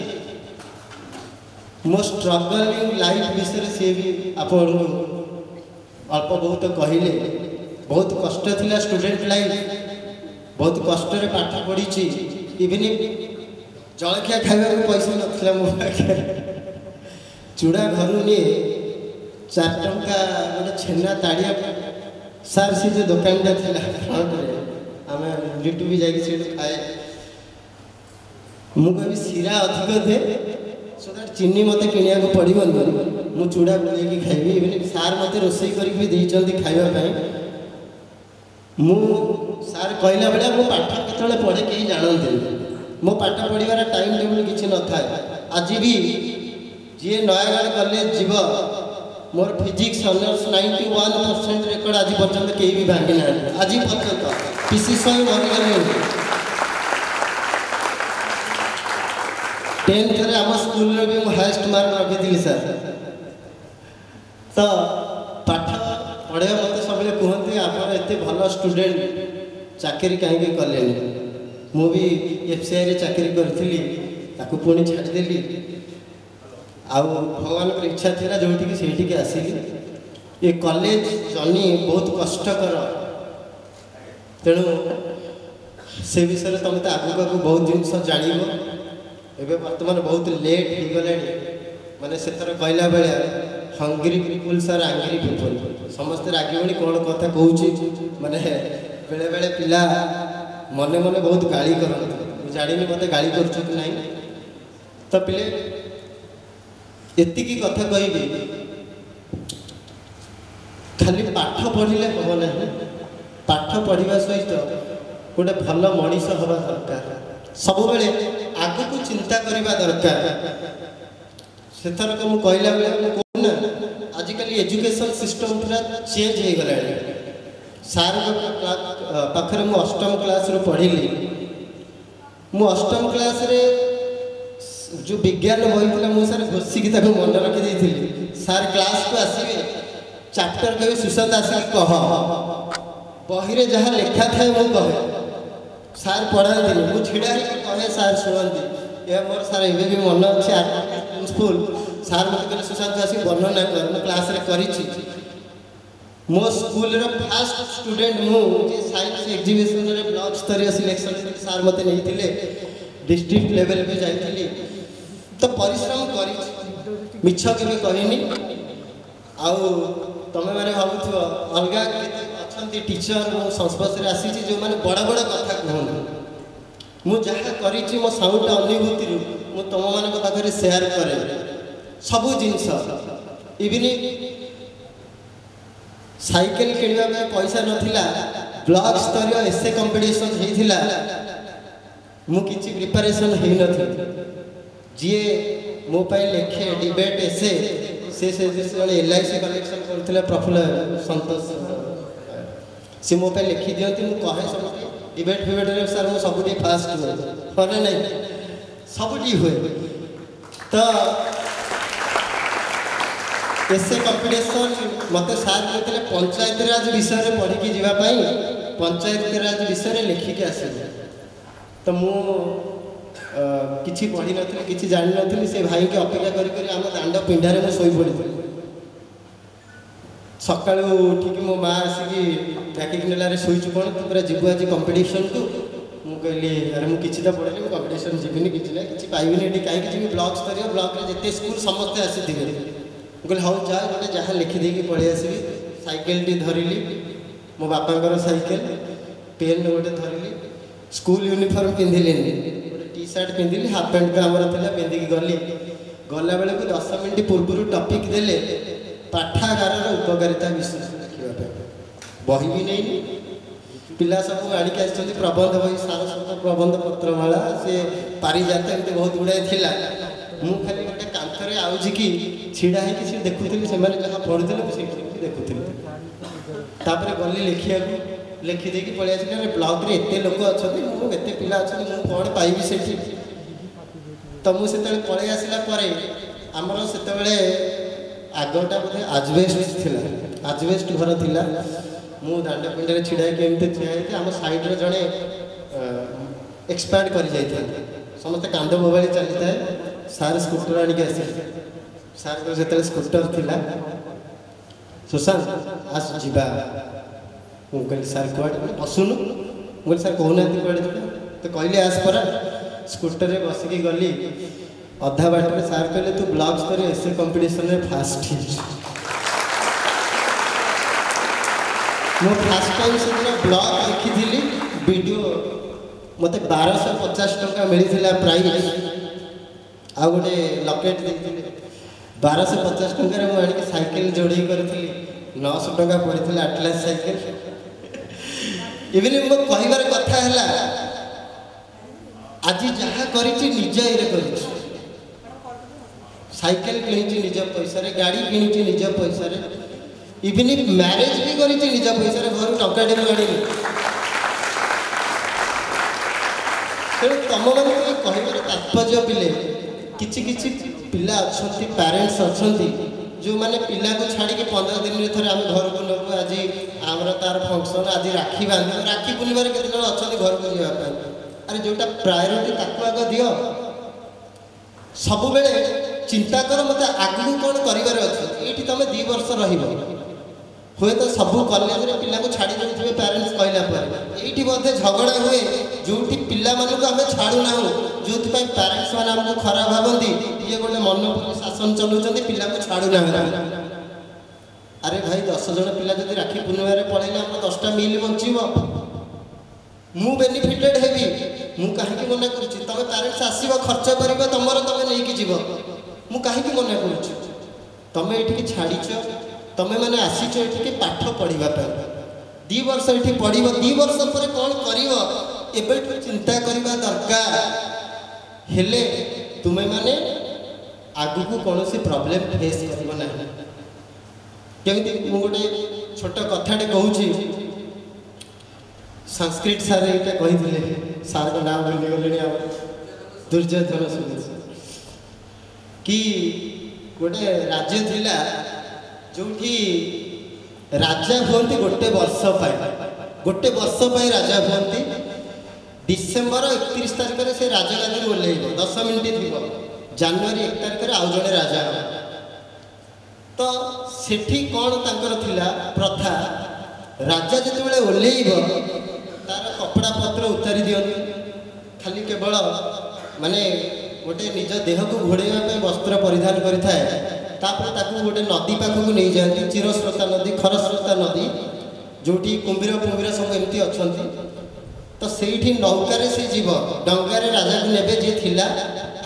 ମୋ ଷ୍ଟ୍ରଗଲିଂ ଲାଇଫ୍ ବିଷୟରେ ସିଏ ବି ଆପଣଙ୍କୁ ଅଳ୍ପ ବହୁତ କହିଲେ। ବହୁତ କଷ୍ଟ ଥିଲା ଷ୍ଟୁଡେଣ୍ଟ ଲାଇଫ୍, ବହୁତ କଷ୍ଟରେ ପାଠ ପଢ଼ିଛି। ଇଭିନିଂ ଜଳଖିଆ ଖାଇବାକୁ ପଇସା ନଥିଲା ମୋ ପାଖରେ। ଚୁଡ଼ା ଘରୁ ନିଏ, 4 ଟଙ୍କା ଗୋଟେ ଛେନା ତାଡ଼ିଆ। ସାର୍ ସେ ଯେଉଁ ଦୋକାନଟା ଥିଲା ଫ୍ରଣ୍ଟରେ, ଆମେ ଲିଟୁ ବି ଯାଇକି ସେଇଠୁ ଖାଏ। ମୁଁ କହିବି ଶିରା ଅଧିକ ଦେ, ସୋ ଦ୍ୟାଟ୍ ଚିନି ମୋତେ କିଣିବାକୁ ପଡ଼ିବନି, ମୁଁ ଚୁଡ଼ା ବୁଲେଇକି ଖାଇବି। ଇଭିନିଂ ସାର୍ ମୋତେ ରୋଷେଇ କରିକି ବି ଦେଇଛନ୍ତି ଖାଇବା ପାଇଁ। ମୁଁ ସାର୍ କହିଲା ଭଳିଆ ମୁଁ ପାଠ କେତେବେଳେ ପଢ଼େ କେହି ଜାଣନ୍ତିନି। ମୋ ପାଠ ପଢ଼ିବାର ଟାଇମ୍ ଟେବୁଲ୍ କିଛି ନଥାଏ। ଆଜି ବି ଯିଏ ନୟାଗଡ଼ କଲେଜ ଯିବ, ମୋର ଫିଜିକ୍ସ ଅନର୍ସ 91% ରେକର୍ଡ ଆଜି ପର୍ଯ୍ୟନ୍ତ କେହି ବି ଭାଙ୍ଗି ନାହାନ୍ତି। ଆଜି ପର୍ଯ୍ୟନ୍ତ ପିସି ସ୍ୱାଇଁ ମରିଗଲେଣି। 10th ଆମ ସ୍କୁଲରେ ବି ମୁଁ ହାଏଷ୍ଟ ମାର୍କ ରଖିଥିଲି ସାର୍। ତ ପାଠ ପଢ଼ିବା ମୋତେ ସବୁବେଳେ କୁହନ୍ତି, ଆପଣ ଏତେ ଭଲ ଷ୍ଟୁଡେଣ୍ଟ ଚାକିରି କାହିଁକି କଲେନି? ମୁଁ ବି FCIରେ ଚାକିରି କରିଥିଲି, ତାକୁ ପୁଣି ଛାଡ଼ିଦେଲି। ଆଉ ଭଗବାନଙ୍କର ଇଚ୍ଛା ଥିଲା ଯେଉଁଠିକି ସେଇଠିକି ଆସିଲି। ଏ କଲେଜ ଜର୍ଣ୍ଣି ବହୁତ କଷ୍ଟକର, ତେଣୁ ସେ ବିଷୟରେ ତୁମେ ତ ଆଗକୁ ଆଗକୁ ବହୁତ ଜିନିଷ ଜାଣିବ। ଏବେ ବର୍ତ୍ତମାନ ବହୁତ ଲେଟ୍ ହେଇଗଲାଣି। ମାନେ ସେଥର କହିଲା ଭଳିଆ ହଙ୍ଗରି ପିପୁଲ୍ସ ଆର୍ ଆଙ୍ଗରି ପିପୁଲ୍। ସମସ୍ତେ ରାଗିବଣି କ'ଣ କଥା କହୁଛି। ମାନେ ବେଳେବେଳେ ପିଲା ମନେ ମନେ ବହୁତ ଗାଳି କରନ୍ତି। ମୁଁ ଜାଣିନି ମୋତେ ଗାଳି କରୁଛୁ କି ନାହିଁ। ତ ପିଲେ ଏତିକି କଥା କହିବି, ଖାଲି ପାଠ ପଢ଼ିଲେ ହେବ ନାହିଁ। ପାଠ ପଢ଼ିବା ସହିତ ଗୋଟେ ଭଲ ମଣିଷ ହେବା ଦରକାର। ସବୁବେଳେ ଆଗକୁ ଚିନ୍ତା କରିବା ଦରକାର। ସେଥରକ ମୁଁ କହିଲା ବେଳେ ମୁଁ କହୁନି ନା, ଆଜିକାଲି ଏଜୁକେସନ୍ ସିଷ୍ଟମ୍ ପୁରା ଚେଞ୍ଜ ହେଇଗଲାଣି। ସାର୍ଙ୍କ ପାଖରେ ମୁଁ 8ମ କ୍ଲାସ୍ରୁ ପଢ଼ିଲି। ମୁଁ 8ମ କ୍ଲାସ୍ରେ ଯେଉଁ ବିଜ୍ଞାନ ବହି ଥିଲା, ମୁଁ ସାର୍ ଘୋଷିକି ତାକୁ ମନେ ରଖିଦେଇଥିଲି। ସାର୍ କ୍ଲାସ୍କୁ ଆସିବେ, ଚାପ୍ଟର କହିବେ ସୁଶାନ୍ତ ଆସିକି କହ। ବହିରେ ଯାହା ଲେଖା ଥାଏ ମୁଁ କହେ, ସାର୍ ପଢ଼ାନ୍ତିନି। ମୁଁ ଛିଡ଼ା ହେଇକି କହେ, ସାର୍ ଶୁଣନ୍ତି। ଏହା ମୋର ସାର୍ ଏବେ ବି ମନେ ଅଛି। ପ୍ରିନ୍ସିପାଲ ସାର୍ ମୋତେ କହିଲେ, ସୁଶାନ୍ତ ଆସିକି ବର୍ଣ୍ଣନା କର। ମୁଁ କ୍ଲାସ୍ରେ କରିଛି। ମୋ ସ୍କୁଲର ଫାଷ୍ଟ ଷ୍ଟୁଡେଣ୍ଟ ମୁଁ, ଯେ ସାଇନ୍ସ ଏକ୍ଜିବିସନରେ ବ୍ଲକ ସ୍ତରୀୟ ସିଲେକ୍ସନ୍ ସାର୍ ମୋତେ ନେଇଥିଲେ। डिस्ट्रिक्ट लेवल भी जाइली तो परिश्रम कर मिछ केबे कहनी आउ तमे माने भाबुथो अलगा अछंती टीचर मो संस्पर्श रे आसी जो माने बड़ बड़ कथा कहन मु जहा करिछि मो साउंड अनुभूति रु मु तम मान को पाखरे शेयर करे सबु जिंस इवनि साइकिल किणवा में पैसा नथिला ब्लॉक स्तरीय एसे कंपटीशन हेथिला मु किछि प्रिपरेशन हे नथि जे मो पाई लेखे डिबेट एसे से एलआईसी कलेक्शन करथिला प्रफुल्ल संतोष से मो पाई लिखि दियंती मु कहे सब डिबेट फिबेट रे सर मु सबुठी फास्ट हुए करे नहीं सबुठी हुए तो एसे कंपटीशन मते सार कहते पंचायत राज विषय रे पढ़ी की जीवा पाई पंचायत राज विषय रे लिखि के आसी तो मु किछि पढ़ी नथि किछि जानि नथि से भाई के अपेक्षा करी करी हम दांड पिंडारे मु सोई पड़ी सकाळु उठिकी मो माँ आसिकी पैकिंग नेला रे सोई कोन तू पूरा जीवु आज कंपटीशन को मु कहली अरे मु किछि त पढ़ली मु कंपटीशन जीविनी किछि ना किछि पाइबिनी एटी काई किछि ब्लॉक स्तरीय ब्लॉक रे जते स्कूल समस्त आसीथिबे मु कहली हाउ जा गोटे जहा लिखि देकी पळी आसीबी साइकिल टी धरिली मो बापांकर साइकिल पेन गोटे धरिली स्कूल यूनिफॉर्म पिंधिलेनी टी शर्ट पिंधिली हाफ पैंट का हमर थिला पिंधिकी गली गला बेले को 10 मिनिट पूर्व टॉपिक देले पाठागार उपकारिता विषय लिखा बही भी नहीं पिला सब आनिक आसछन्ती प्रबंध बही सारस्वत प्रबंध पत्रमाला से पारिजात एमती बहुत गुड़ाए थिला मु खाली गोटे कांथरे आउजी कि छिड़ा है कि देखुथिली से माने जहा पढुथिले मु सेठी देखुथिली तापर गली लिखिया लिखि देकी पळि आछि रे ब्लॉग रे एते लोक अछथि मु एते पिला अछथि मु कोन पाइबी सेठी त मु सेतले पळि आसिला परे हमर सेतबेले आगटा बोधे आजबेस्ट थिला आजबेस्ट घर थिला मु दांडा पिंडरे छिड़ा केमते छिया हेते हम साइड रे जणे एक्सपांड करि जाय थे समस्त कांद मोबाइल चली थाए सार स्कूटर आनी के आसी सार तो सेतले स्कूटर थिला सुशांत आस जिबा मु कहली सार कोड बसुनु मु सर कहना कोड तो कहले आस परा स्कूटर रे बस की गली अधा बाट में सार कहले तू ब्लॉग स्तरीय एसे कंपटीशन रे फास्ट मो फास्ट टाइम से ब्लॉग लिखी थी वीडियो मते 1250 टका मिली प्राइज आ गोटे लकेट देते 1250 टका मु आनी साइकिल जोड़ी करी 900 टका पड़ी आटलास साइकिल इवन मो कहबार कथा है आज जहाँ करी निज ये करी साइकिल किणी निज पैसा गाड़ी किणी निज पैसा इवन मैरेज भी करी निज पैसा घर टंकाटे भी आनी तेणु तुम मान कहबार तात्पर्य पिले किछि पिला अच्छा पेरेंट्स अच्छा जो मैंने पिला को छाड़ी 15 दिन में थोड़े आम घर को नबू आज आमर तार फंक्शन आज राखी बांध राखी पूर्णिमा केते जन अच्छा घर को जावाई अरे जोटा प्रायोरिटी ताकू आग दियो सब बेले चिंता कर मत आगू कौन कर ये तुम 2 वर्ष रही तो सब कॉलेज रे पिला को छाड़ी देते पेरेंट्स कहला ये बोधे झगड़ा हुए जो पिला मानक आम छाड़ू ना जो पेरेंट्स मैंने आमको खराब भावती ये गोटे मनोपुर शासन चलाउछन्ती पिला को छाड़ू ना अरे भाई 10 जन पिला जब राखी पूर्णिमा पढ़ेले आम 10टा मिल बचिब मु बेनिफिटेड हेबी मु कहीं मना कर तुम पेरेंट्स आसब खर्च कर तुम तुम नहीं जीव मु कहीं मना कर तुम ये छाड़ीच तुम मैंने आसीच ये पाठ पढ़ापी 2 वर्ष ये पढ़ 2 वर्ष पर कौन कर चिंता करवा दरकार हेले तुम्हें माने आगु को कौन सी प्रॉब्लम फेस करना केमती मु गोटे छोट कथाटे कहूँ संस्कृत सार ये कही सार का नाम भूलीगले दुर्योधन सुनी कि गोटे राज्य थिला जो राजा हुंती गोटे वर्ष राजा हुंती डिसेम्बर 31 तारिख में से राजगादी ओह्लैले 10 मिनिट थी जनवरी 1 तारिख में आउ जड़े राजा तो सेठी कौन तांकर थिला प्रथा राजा जिते ओह्लैब तार कपड़ा पत्र उतारी दियंती खाली केवल ମାନେ गोटे निज देह को घोड़ाइवा वस्त्र परिधान करें गोटे नदी पाखक नहीं जाती चिरस्रोता नदी खरस्रोता नदी जोटी कुंभीर कुंभीर सब एमती अच्छा तो से नौकार से जीव डंगार राजा को नेबे जी थिला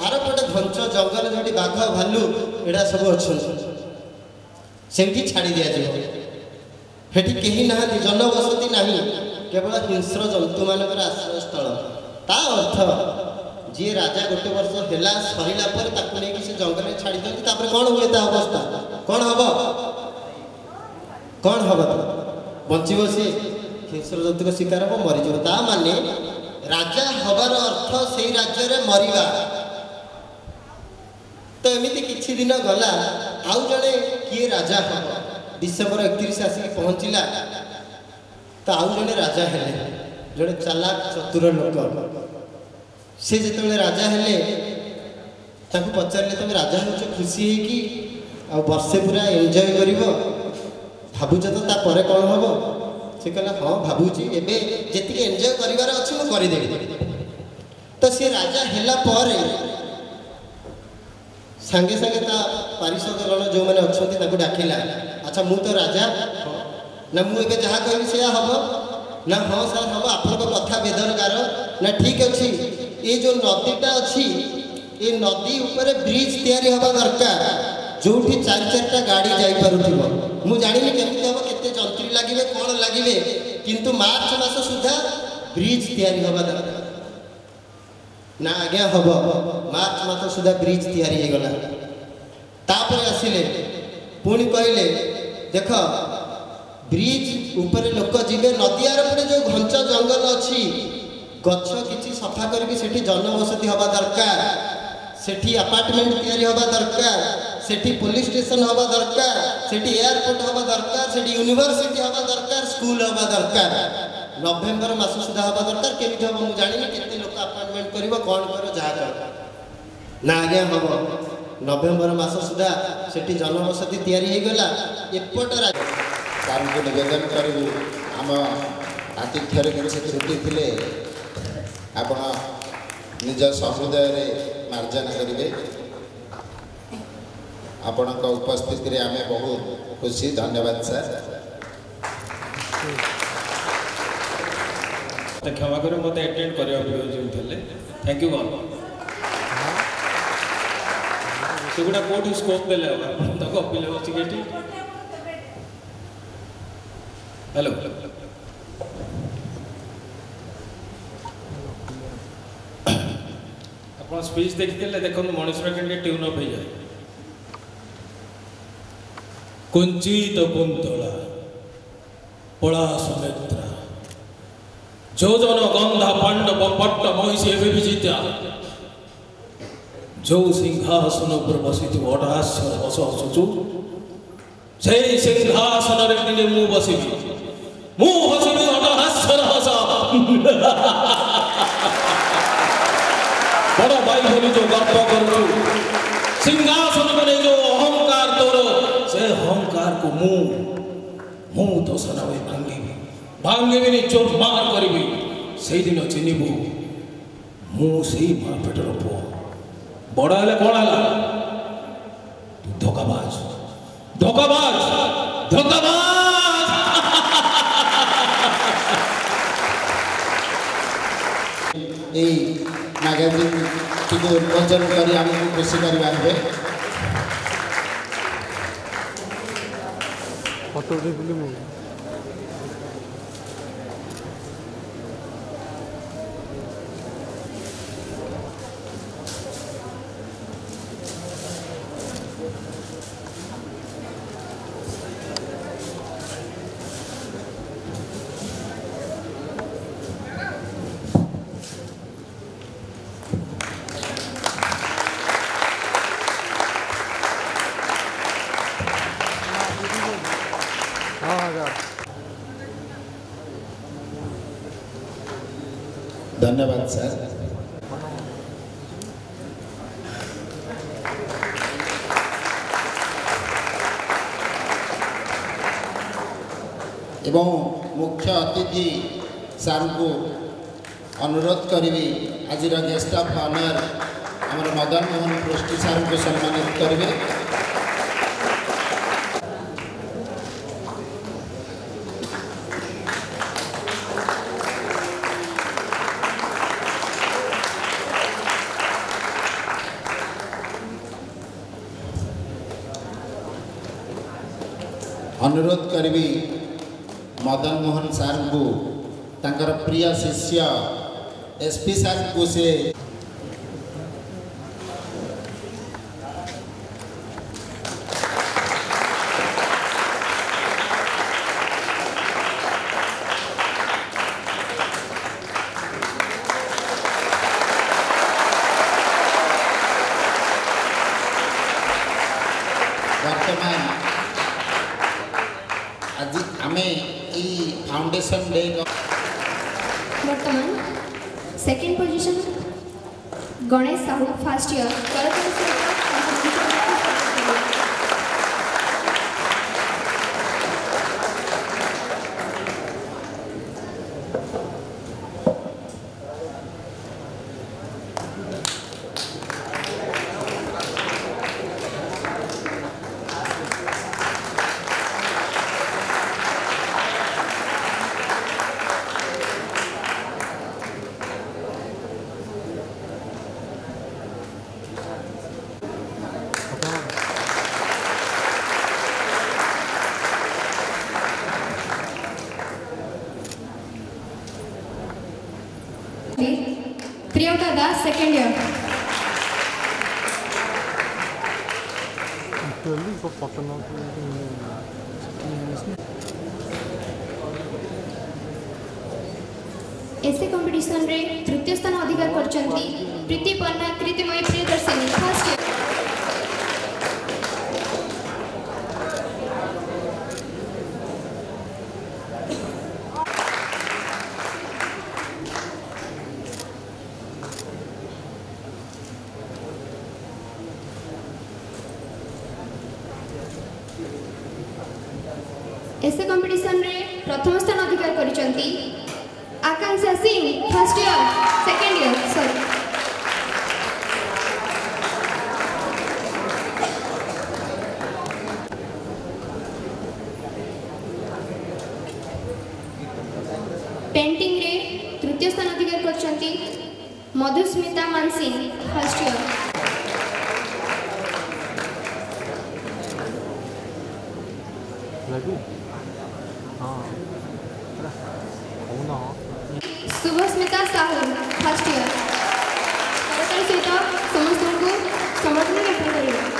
आर पटे घंच जंगल जो बाघ भालू एड़ा सब अच्छा से छाड़ी दिज्व कहीं ना जनबसती ना केवल हिंस्र जंतु मान आश्रय स्थल ता अर्थ जी राजा गोटे वर्ष है सरला नहीं से जंगल में छाड़ी दिखती कौन हुए ता अवस्था कौन हम बचब सी हिंस्र जंतु का शिकार हम मरीज ता माने राजा हबार अर्थ से राज्य में मरवा तो एमती किछि दिन गला आउ जड़े किए राजा हम डिसेम्बर 31 आसिक पहुँचला तो आउ जड़े राजा है जड़े चालाक चतुर लोक से जो राजा हेले पचारे तुम राजा हो खुशी है कि वर्षे पूरा एंजॉय कर भावुच तो तापर कौन हम से कहला हाँ भावुची एवं जी एंजॉय करार अच्छी मुझे करदेवी तो सी राजा है सांगे सांगे पारिषद गण जो मैंने अच्छा डाकिला अच्छा मु तो राजा ना मुझे जहाँ कहली से हम ना हाँ सर हम आप कथा बेदरकार ना ठीक अच्छे ये जो नदीटा अच्छी ये नदी ऊपर ब्रिज तैयारी हवा दरकार जो चार चार्टा गाड़ी जापर मुझे जानी केमती हम केते जंत्री लगे कौन लगे किंतु मार्च मास सुधा ब्रिज तैयारी हवा दरकार ना आज्ञा हम मार्च मास सुधा ब्रिज तैयारी हो गला तापर आसिले पुणी कहले देख ब्रिज ऊपर लोक जीवे नदियार पटे जो घंच जंगल अच्छी गछ किसी सफा करके सेठी जनबसती हवा दरकार सेठी अपार्टमेंट तैयारी हवा दरकार सेठी पुलिस स्टेशन हवा दरकार सेठी एयरपोर्ट हवा दरकार सेठी यूनिवर्सिटी हवा दरकार स्कूल हवा दरकार नवेम्बर मास सुधा हवा दरकार केमिति हम मु जानि केते लोक अपार्टमेंट करिवो कोन करो जहा कर ना आज्ञा हम नवेम्बर मास सुधा सेठी जनबसती तैयारी हो गला एपट सार को निवेदन करू आम आतिथ्य किसी त्रुटि थिले आपण निज समुदाय मार्जना करेंगे आपण उपस्थिति आम बहुत खुशी धन्यवाद सर क्षमा कर मत अटेंड करने थैंक यू सेगुड़ा कौटी स्कोप देले तो गपिले बसिक हेलो आप स्पीच देखते देखो मनुष्य के ट्यून अप हो जाए कुंचित कुंतला पड़ा सुमित्रा जोजन गंधा पांडव पट्ट महिषी एवं जीता जो सिंहासन पर बसी अटहास्य हस हसुचु से सिंहासन रे मु बसबी मु हसबी अटहास्य हस बड़ भाई बोली जो गर्व करू सिंहासन को नहीं जो अहंकार तोर से अहंकार को मु तो सना भांगी चोट मार करी से दिन चिन्हबू मुझे माँ पेटर पु बड़ है कौन है धोखाबाज धोखाबाज धोखाबाज मैगजीन टी उन्मोचन कर खुशी करवारे धन्यवाद सर एवं मुख्य अतिथि सार को अनुरोध करी आज गेस्ट ऑफ ऑनर आमर मदन मोहन पृष्टि सार को सम्मानित करेंगे। अनुरोध करी मदन मोहन सार को तांकर प्रिय शिष्य एसपी सार को से वर्तमान आज आमे फाउंडेशन डे वर्तमान second position Ganesh Sahu first year Priyanka Das second year essay competition रे तृतीय स्थान अधिकार करछंती Preeti Panna Kritimayee Priyadarshini first year. Essay competition रे प्रथम स्थान अधिकार करिसंती Akanksha Singh first year second year sorry painting रे तृतीय स्थान अधिकार करिसंती Madhusmita Mansingh first year. Subhasmita Sahu first year सहित समस्त को समर्थन ज्ञापन करेंगे।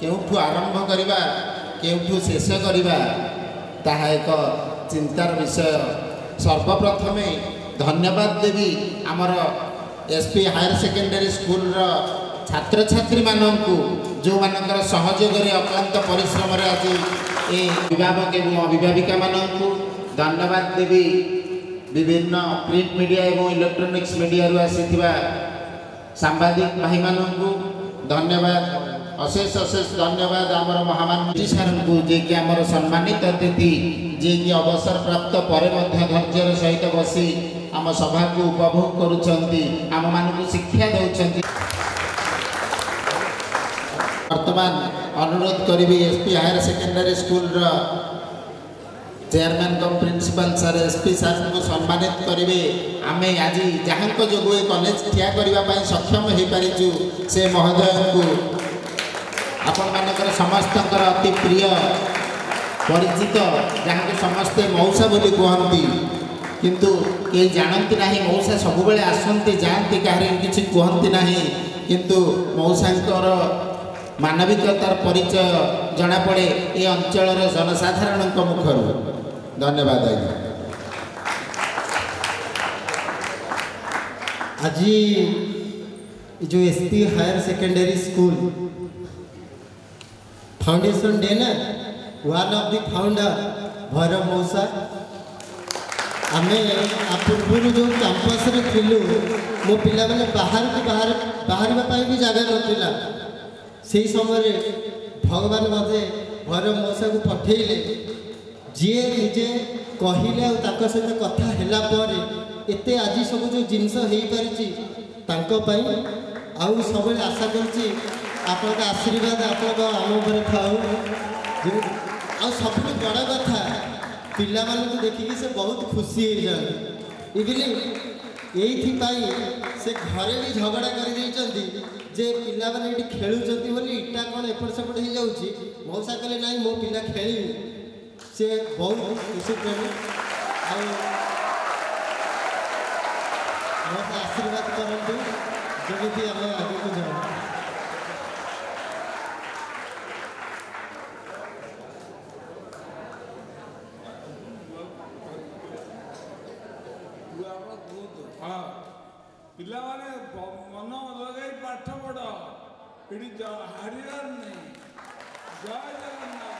केउठू आरंभ करवा केउठू शेष करवा ताहा एक चिंतार विषय। सर्वप्रथम धन्यवाद देवी आमर एसपी हायर सेकेंडरी स्कूल छात्र छात्री मानू जो मानकर सहयोग अक्लांत परिश्रम आज ये अभिभावक एवं अभिभाविका मानू धन्यवाद देवी। विभिन्न प्रिंट मीडिया एवं इलेक्ट्रोनिक्स मीडिया आसीथिबा सांबादिक भाई मानू धन्यवाद। अशेष अशेष धन्यवाद आमर महामानी सार को जे कि आमर सम्मानित अतिथि जे कि अवसर प्राप्त पर धैर्यर सहित बसी आम सभा को उपभोग करुछंती आम मानू शिक्षा दउछंती। वर्तमान अनुरोध करी SP higher secondary school chairman cum principal sir SP sir को सम्मानित करेंगे। आम आज जहाँ जो कॉलेज ठिया करने सक्षम हो पारिचु से महोदय को आपण मानकर समस्त अति प्रिय परिचित जहाँ को समस्ते मौसा बोली कहती किंतु कई जानती ना मौसा सब बेले आसती जाती कहीं किसी कहती ना किंतु मौसांकर मानविकतार परिचय जना पड़े ये अंचल जनसाधारण मुखर। धन्यवाद आज्ञा। आज जो SP higher secondary school foundation day ना one of the founder Bhairav मौसा आमे पूर्व जो कैंपस रे थिलु मो पिला माने बाहर भी जगह नथिला से समय भगवान मते भैरव मौसा को पठेले जी निजे कहले सहित कथा हैला पर एते आज सब जो जिनस हो पारि आउ सब आशा करछि आपन आशीर्वाद आपन आम पर थाउ आ सब बड़ कथा पिला मानक देखिए से बहुत खुशी हो जाए इविली यही से घरे भी झगड़ा कर जे पिला माने ये खेलुंट बोली इटा कौन एपट सेपट हो जाऊँगी मौसा कहले ना मो पिला खेल से बहुत खुशी प्रेमी आशीर्वाद करूँ जमी आम आगे को जाऊँ पिला माने मन लगे पाठ पढ़ ये हारियार नहीं जय जगन्नाथ।